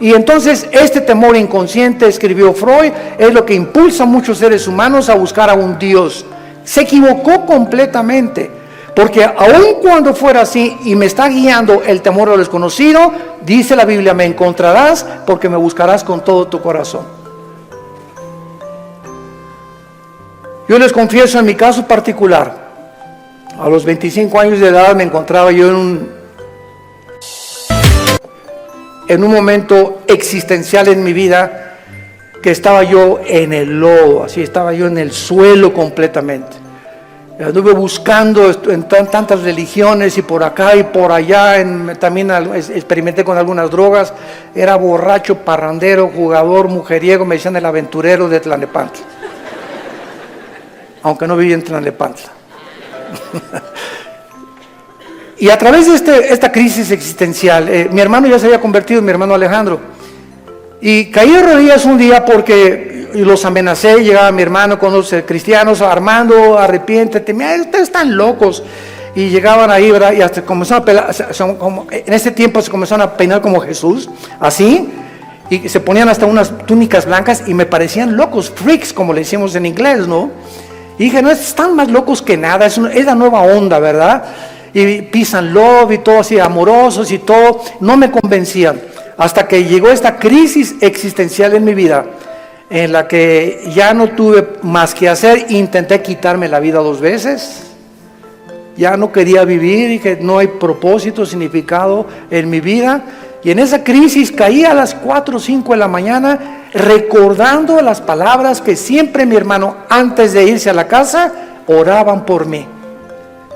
Y entonces este temor inconsciente, escribió Freud, es lo que impulsa a muchos seres humanos a buscar a un Dios. Se equivocó completamente, porque aun cuando fuera así y me está guiando el temor a lo desconocido, dice la Biblia, me encontrarás porque me buscarás con todo tu corazón. Yo les confieso, en mi caso particular, a los 25 años de edad me encontraba yo en un momento existencial en mi vida, que estaba yo en el lodo, así estaba yo en el suelo completamente. Anduve buscando en tantas religiones y por acá y por allá, también experimenté con algunas drogas, era borracho, parrandero, jugador, mujeriego, me decían el aventurero de Tlalnepantla, aunque no vivía en Tlalnepantla. Y a través de esta crisis existencial, mi hermano ya se había convertido, mi hermano Alejandro, y caí de rodillas un día porque y los amenacé. Llegaba mi hermano con los cristianos, Armando, arrepiéntete, mira, ustedes están locos. Y llegaban ahí, ¿verdad? Y hasta comenzaron a pelar, en ese tiempo se comenzaron a peinar como Jesús, así, y se ponían hasta unas túnicas blancas y me parecían locos, freaks, como le decimos en inglés, ¿no? Y dije, no, están más locos que nada, es la nueva onda, ¿verdad? Y peace and love y todo así, amorosos y todo, no me convencían. Hasta que llegó esta crisis existencial en mi vida, en la que ya no tuve más que hacer, intenté quitarme la vida 2 veces. Ya no quería vivir, dije, no hay propósito, significado en mi vida. Y en esa crisis caí a las 4 o 5 de la mañana recordando las palabras que siempre mi hermano, antes de irse a la casa, oraban por mí.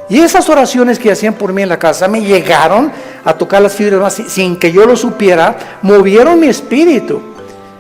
Y esas oraciones que hacían por mí en la casa me llegaron a tocar las fibras más sin que yo lo supiera, movieron mi espíritu.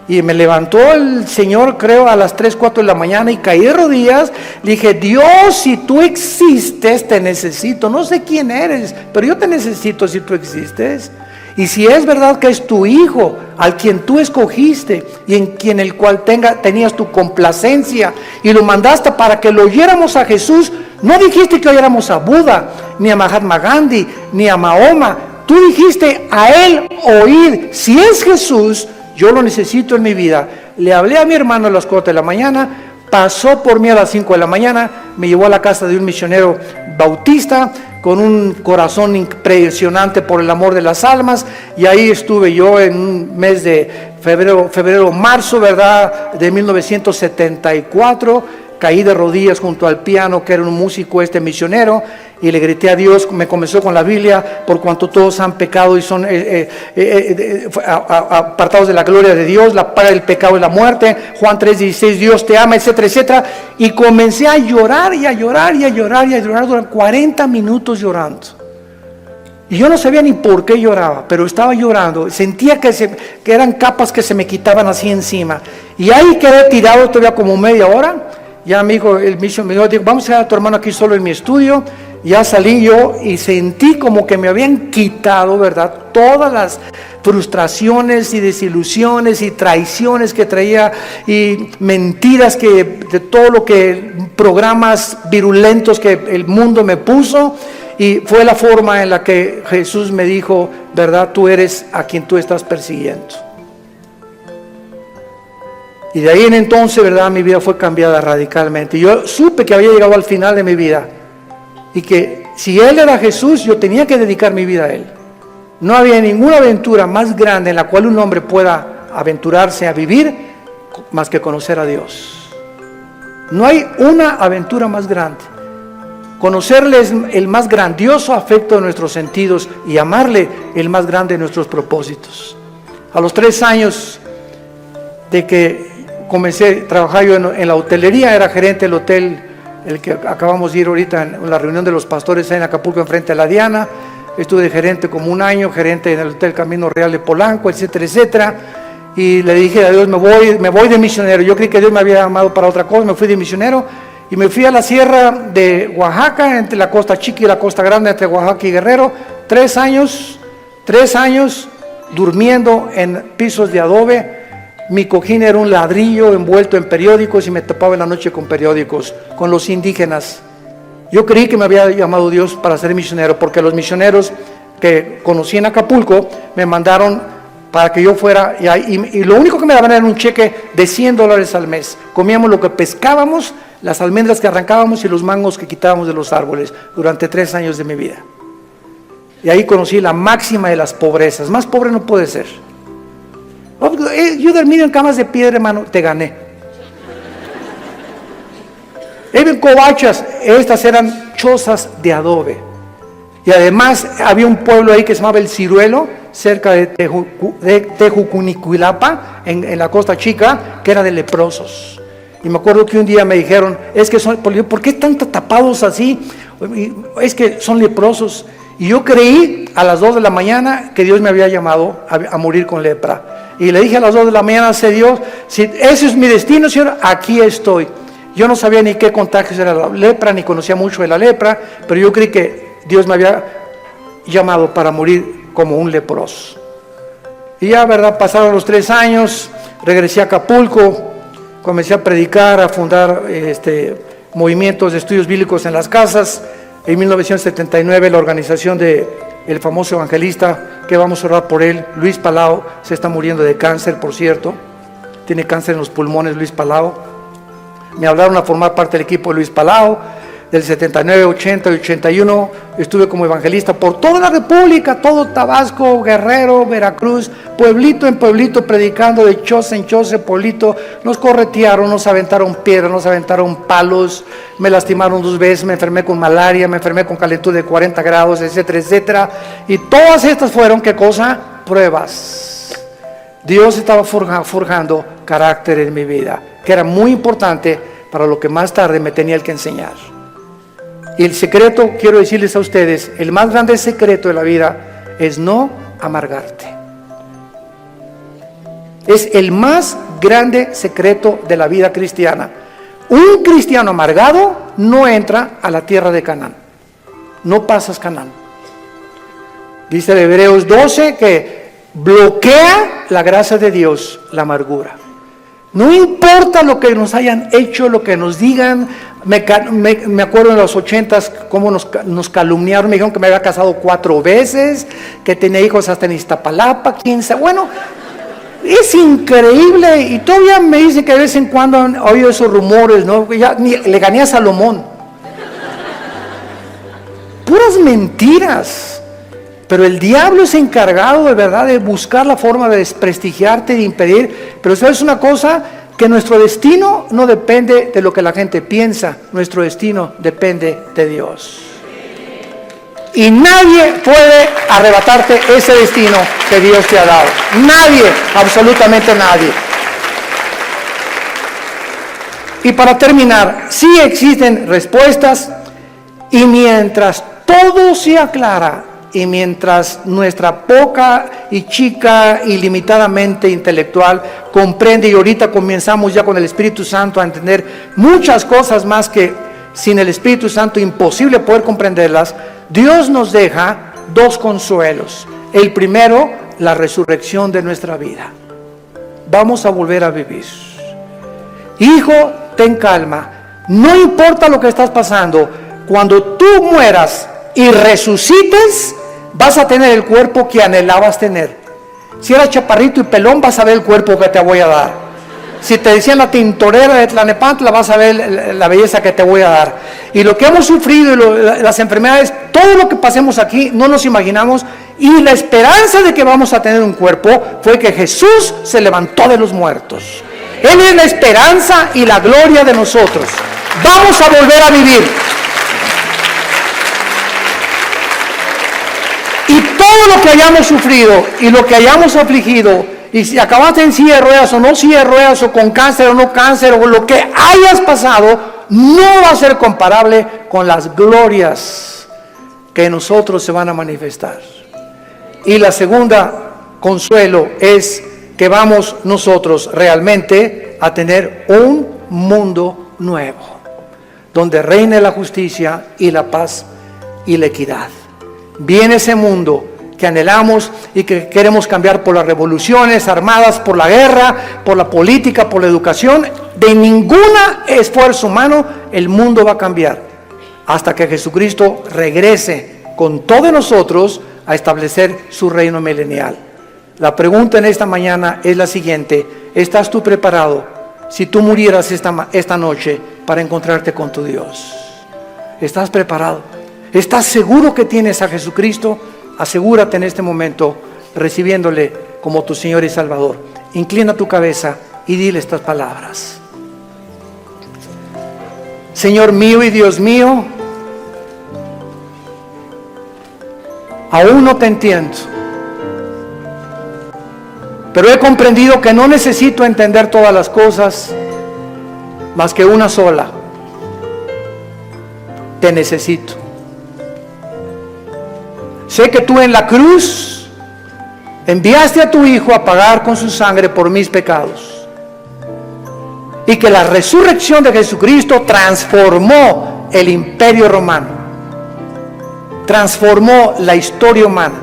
Y me levantó el Señor, creo, a las 3, 4 de la mañana y caí de rodillas. Le dije, Dios, si tú existes, te necesito. No sé quién eres, pero yo te necesito si tú existes. Y si es verdad que es tu Hijo, al quien tú escogiste y en quien el cual tenías tu complacencia y lo mandaste para que lo oyéramos a Jesús, no dijiste que oyéramos a Buda, ni a Mahatma Gandhi, ni a Mahoma. Tú dijiste a él oír. Si es Jesús, yo lo necesito en mi vida. Le hablé a mi hermano a las 4 de la mañana, pasó por mí a las 5 de la mañana, me llevó a la casa de un misionero bautista con un corazón impresionante por el amor de las almas, y ahí estuve yo en un mes de febrero, marzo, ¿verdad?, de 1974. Caí de rodillas junto al piano, que era un músico misionero, y le grité a Dios. Me comenzó con la Biblia, por cuanto todos han pecado y son apartados de la gloria de Dios, la paga del pecado es la muerte, Juan 3:16, Dios te ama, etcétera, etcétera. Y comencé a llorar y a llorar y a llorar y a llorar durante 40 minutos llorando. Y yo no sabía ni por qué lloraba, pero estaba llorando. Sentía que eran capas que se me quitaban así encima. Y ahí quedé tirado todavía como media hora. Ya me dijo el misionero, dijo, vamos a dejar a tu hermano aquí solo en mi estudio. Ya salí yo y sentí como que me habían quitado, ¿verdad?, todas las frustraciones y desilusiones y traiciones que traía y mentiras de todo lo que, programas virulentos que el mundo me puso. Y fue la forma en la que Jesús me dijo, ¿verdad?, tú eres a quien tú estás persiguiendo. Y de ahí en entonces, ¿verdad?, mi vida fue cambiada radicalmente. Yo supe que había llegado al final de mi vida y que si Él era Jesús, yo tenía que dedicar mi vida a Él. No había ninguna aventura más grande en la cual un hombre pueda aventurarse a vivir más que conocer a Dios. No hay una aventura más grande. Conocerle es el más grandioso afecto de nuestros sentidos y amarle el más grande de nuestros propósitos. A los 3 años de que comencé a trabajar yo en la hotelería, era gerente del hotel, el que acabamos de ir ahorita en la reunión de los pastores en Acapulco, enfrente a la Diana. Estuve de gerente como 1 año, gerente en el Hotel Camino Real de Polanco, etcétera, etcétera. Y le dije a Dios, me voy de misionero. Yo creí que Dios me había llamado para otra cosa, me fui de misionero y me fui a la sierra de Oaxaca, entre la costa chica y la costa grande, entre Oaxaca y Guerrero. 3 años durmiendo en pisos de adobe. Mi cojín era un ladrillo envuelto en periódicos y me tapaba en la noche con periódicos, con los indígenas. Yo creí que me había llamado Dios para ser misionero, porque los misioneros que conocí en Acapulco me mandaron para que yo fuera, y lo único que me daban era un cheque de $100 al mes. Comíamos lo que pescábamos, las almendras que arrancábamos y los mangos que quitábamos de los árboles durante 3 años de mi vida. Y ahí conocí la máxima de las pobrezas. Más pobre no puede ser. Yo dormido en camas de piedra, hermano, te gané. En covachas, estas eran chozas de adobe. Y además había un pueblo ahí que se llamaba El Ciruelo, cerca de Tejucunicuilapa, en la Costa Chica, que era de leprosos. Y me acuerdo que un día me dijeron, ¿por qué están tapados así? Es que son leprosos. Y yo creí a las 2 de la mañana que Dios me había llamado a morir con lepra. Y le dije a las 2 de la mañana, Dios, si ese es mi destino, Señor, aquí estoy. Yo no sabía ni qué contagios era la lepra, ni conocía mucho de la lepra, pero yo creí que Dios me había llamado para morir como un leproso. Y ya, ¿verdad? Pasaron los 3 años, regresé a Acapulco, comencé a predicar, a fundar movimientos de estudios bíblicos en las casas. En 1979 la organización del famoso evangelista, que vamos a orar por él, Luis Palau, se está muriendo de cáncer, por cierto. Tiene cáncer en los pulmones, Luis Palau. Me hablaron a formar parte del equipo de Luis Palau. Del 79, 80 y 81 estuve como evangelista por toda la República, todo Tabasco, Guerrero, Veracruz, pueblito en pueblito, predicando de choza en choza, pueblito. Nos corretearon, nos aventaron piedras, nos aventaron palos, me lastimaron 2 veces, me enfermé con malaria, me enfermé con calentura de 40 grados, etcétera, etcétera. Y todas estas fueron, ¿qué cosa? Pruebas. Dios estaba forjando carácter en mi vida, que era muy importante para lo que más tarde me tenía que enseñar. Y el secreto, quiero decirles a ustedes, el más grande secreto de la vida es no amargarte. Es el más grande secreto de la vida cristiana. Un cristiano amargado no entra a la tierra de Canaán. No pasas Canaán. Dice Hebreos 12 que bloquea la gracia de Dios la amargura. No importa lo que nos hayan hecho, lo que nos digan. Me acuerdo en los 80s cómo nos calumniaron. Me dijeron que me había casado 4 veces, que tenía hijos hasta en Iztapalapa, quién sabe. Bueno, es increíble. Y todavía me dicen que de vez en cuando han oído esos rumores, ¿no? Ya le gané a Salomón. Puras mentiras. Pero el diablo es encargado de verdad de buscar la forma de desprestigiarte, de impedir. Pero ¿sabes una cosa? Que nuestro destino no depende de lo que la gente piensa. Nuestro destino depende de Dios. Y nadie puede arrebatarte ese destino que Dios te ha dado. Nadie, absolutamente nadie. Y para terminar, sí existen respuestas. Y mientras todo se aclara, y mientras nuestra poca y chica y limitadamente intelectual comprende, y ahorita comenzamos ya con el Espíritu Santo a entender muchas cosas más que sin el Espíritu Santo imposible poder comprenderlas, Dios nos deja 2 consuelos. El primero, la resurrección de nuestra vida. Vamos a volver a vivir. Hijo, ten calma. No importa lo que estás pasando, cuando tú mueras y resucites, vas a tener el cuerpo que anhelabas tener. Si eras chaparrito y pelón, vas a ver el cuerpo que te voy a dar. Si te decían la tintorera de Tlanepantla, vas a ver la belleza que te voy a dar. Y lo que hemos sufrido, las enfermedades, todo lo que pasemos aquí, no nos imaginamos. Y la esperanza de que vamos a tener un cuerpo fue que Jesús se levantó de los muertos. Él es la esperanza y la gloria de nosotros. Vamos a volver a vivir. Y todo lo que hayamos sufrido y lo que hayamos afligido, y si acabaste en silla de ruedas o no silla de ruedas, o con cáncer o no cáncer, o lo que hayas pasado, no va a ser comparable con las glorias que en nosotros se van a manifestar. Y la segunda consuelo es que vamos nosotros realmente a tener un mundo nuevo, donde reine la justicia y la paz y la equidad. Viene ese mundo que anhelamos y que queremos cambiar por las revoluciones armadas, por la guerra, por la política, por la educación. De ningún esfuerzo humano el mundo va a cambiar hasta que Jesucristo regrese con todos nosotros a establecer su reino milenial. La pregunta en esta mañana es la siguiente: ¿estás tú preparado si tú murieras esta noche para encontrarte con tu Dios? ¿Estás preparado? ¿Estás seguro que tienes a Jesucristo? Asegúrate en este momento recibiéndole como tu Señor y Salvador. Inclina tu cabeza y dile estas palabras: Señor mío y Dios mío, aún no te entiendo, pero he comprendido que no necesito entender todas las cosas, más que una sola: te necesito. Sé que tú en la cruz enviaste a tu Hijo a pagar con su sangre por mis pecados, y que la resurrección de Jesucristo transformó el imperio romano, transformó la historia humana,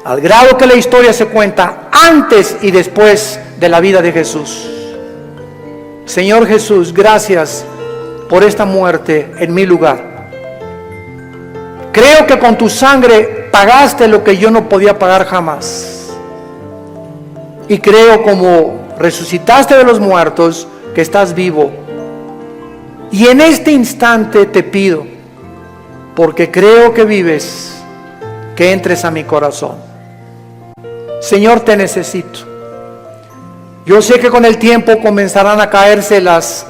al grado que la historia se cuenta antes y después de la vida de Jesús. Señor Jesús, gracias por esta muerte en mi lugar. Creo que con tu sangre pagaste lo que yo no podía pagar jamás. Y creo, como resucitaste de los muertos, que estás vivo. Y en este instante te pido, porque creo que vives, que entres a mi corazón. Señor, te necesito. Yo sé que con el tiempo comenzarán a caerse las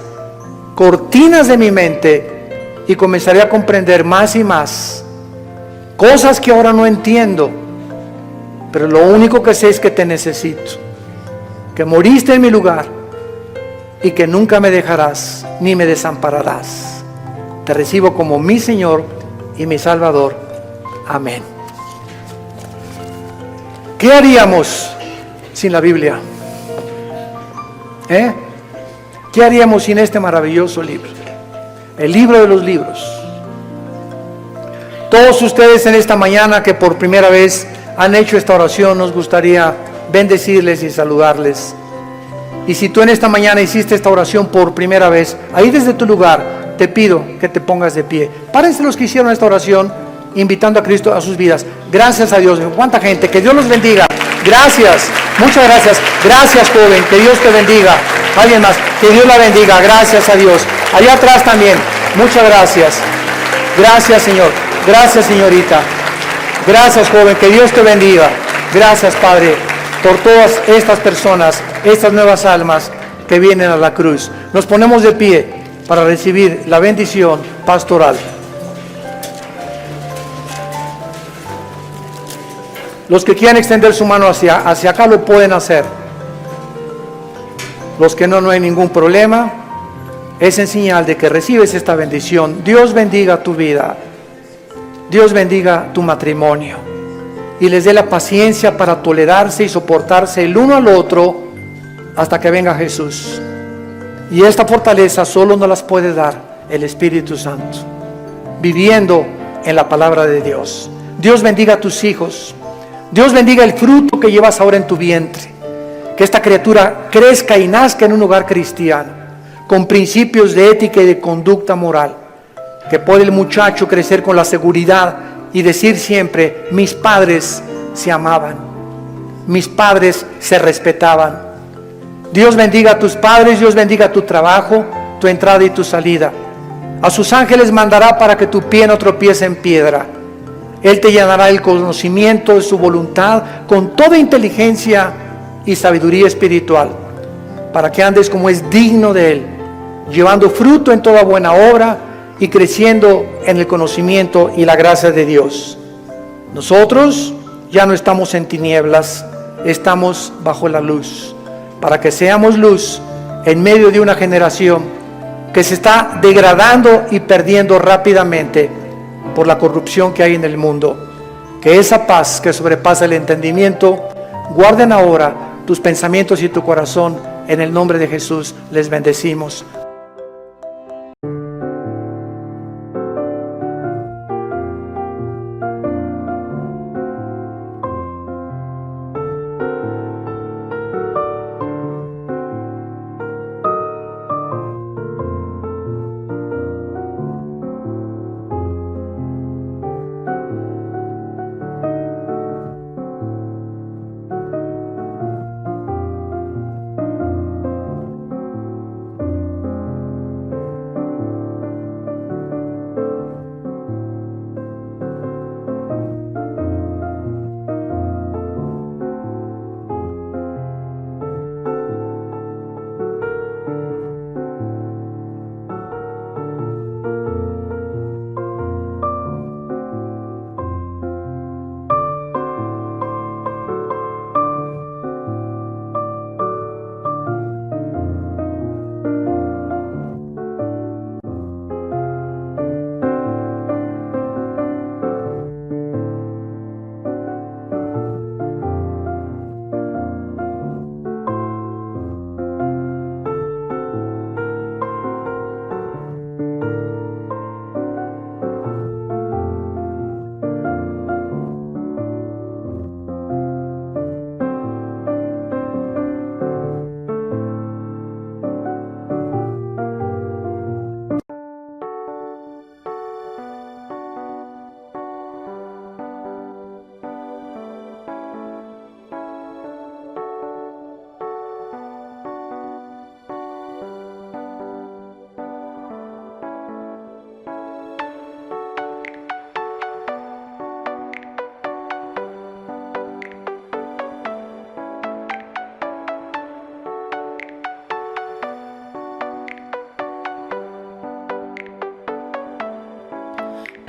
cortinas de mi mente y comenzaré a comprender más y más cosas que ahora no entiendo, pero lo único que sé es que te necesito, que moriste en mi lugar y que nunca me dejarás ni me desampararás. Te recibo como mi Señor y mi Salvador. Amén. ¿Qué haríamos sin la Biblia? ¿Qué haríamos sin este maravilloso libro? El libro de los libros. Todos ustedes en esta mañana que por primera vez han hecho esta oración, nos gustaría bendecirles y saludarles. Y si tú en esta mañana hiciste esta oración por primera vez, ahí desde tu lugar, te pido que te pongas de pie. Párense los que hicieron esta oración, invitando a Cristo a sus vidas. Gracias a Dios. ¿Cuánta gente? Que Dios los bendiga. Gracias. Muchas gracias. Gracias, joven. Que Dios te bendiga. Alguien más. Que Dios la bendiga. Gracias a Dios. Allá atrás también. Muchas gracias. Gracias, Señor. Gracias, señorita. Gracias, joven. Que Dios te bendiga. Gracias, Padre, por todas estas personas, estas nuevas almas que vienen a la cruz. Nos ponemos de pie para recibir la bendición pastoral. Los que quieran extender su mano hacia acá lo pueden hacer. Los que no, no hay ningún problema. Es en señal de que recibes esta bendición. Dios bendiga tu vida. Dios bendiga tu matrimonio. Y les dé la paciencia para tolerarse y soportarse el uno al otro hasta que venga Jesús. Y esta fortaleza solo nos las puede dar el Espíritu Santo, viviendo en la palabra de Dios. Dios bendiga a tus hijos. Dios bendiga el fruto que llevas ahora en tu vientre. Que esta criatura crezca y nazca en un hogar cristiano, con principios de ética y de conducta moral. Que pueda el muchacho crecer con la seguridad y decir siempre: mis padres se amaban, mis padres se respetaban. Dios bendiga a tus padres, Dios bendiga tu trabajo, tu entrada y tu salida. A sus ángeles mandará para que tu pie no tropiece en piedra. Él te llenará el conocimiento de su voluntad con toda inteligencia y sabiduría espiritual, para que andes como es digno de Él, llevando fruto en toda buena obra y creciendo en el conocimiento y la gracia de Dios. Nosotros ya no estamos en tinieblas, estamos bajo la luz, para que seamos luz en medio de una generación que se está degradando y perdiendo rápidamente por la corrupción que hay en el mundo. Que esa paz que sobrepasa el entendimiento, guarden ahora tus pensamientos y tu corazón. En el nombre de Jesús les bendecimos.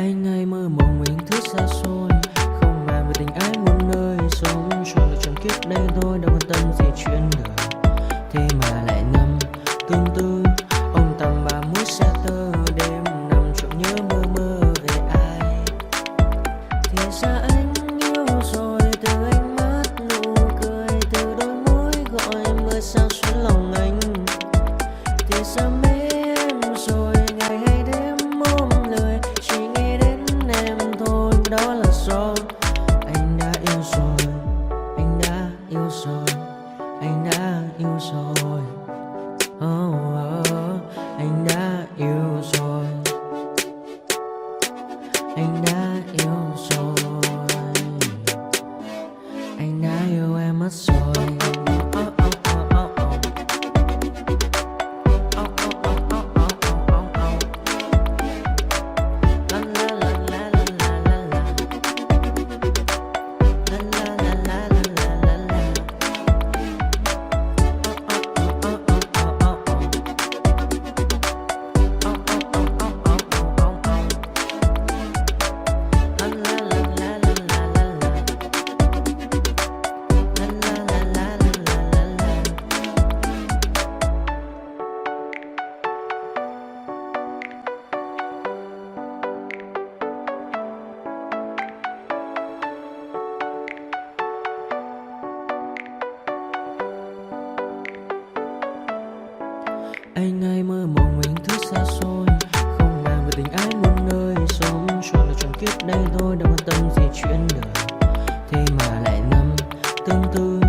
Anh hay mơ mộng mình thứ xa xôi, không màng về tình ái muôn nơi. Sống trọn đời trọn kiếp đây thôi, đâu quan tâm gì chuyện đời. Thế mà lại ngâm tương tư, ông tầm bà mũi xa tơ. Đêm nằm trộm nhớ mơ mơ về ai. Thì ra anh yêu rồi, từ ánh mắt nụ cười, từ đôi môi gọi mưa sao xuyến lòng anh. Thì ra mê em rồi, ngày hay đêm ôm lời, chỉ nghĩ đến em thôi. Đó là do anh đã yêu rồi, anh đã yêu rồi, anh đã yêu rồi. Oh, oh, anh đã yêu rồi, anh đã yêu rồi, anh đã yêu em mất rồi. Oh, oh, oh, oh, oh. Oh, oh, oh, oh, oh, oh, oh, oh. La la la la la la la la. La la la la la la la la. Oh, oh, oh, oh, oh, oh, oh. Oh, oh, oh, oh, oh, oh, oh, oh. La la la la la la la la. La la la la la la la la. Anh hay mơ mộng mình thứ xa xôi, không màng về tình ái muôn nơi. Sống trọn đời trọn kiếp đây thôi, đâu quan tâm gì chuyện đời. Thế mà lại ngâm tương tư,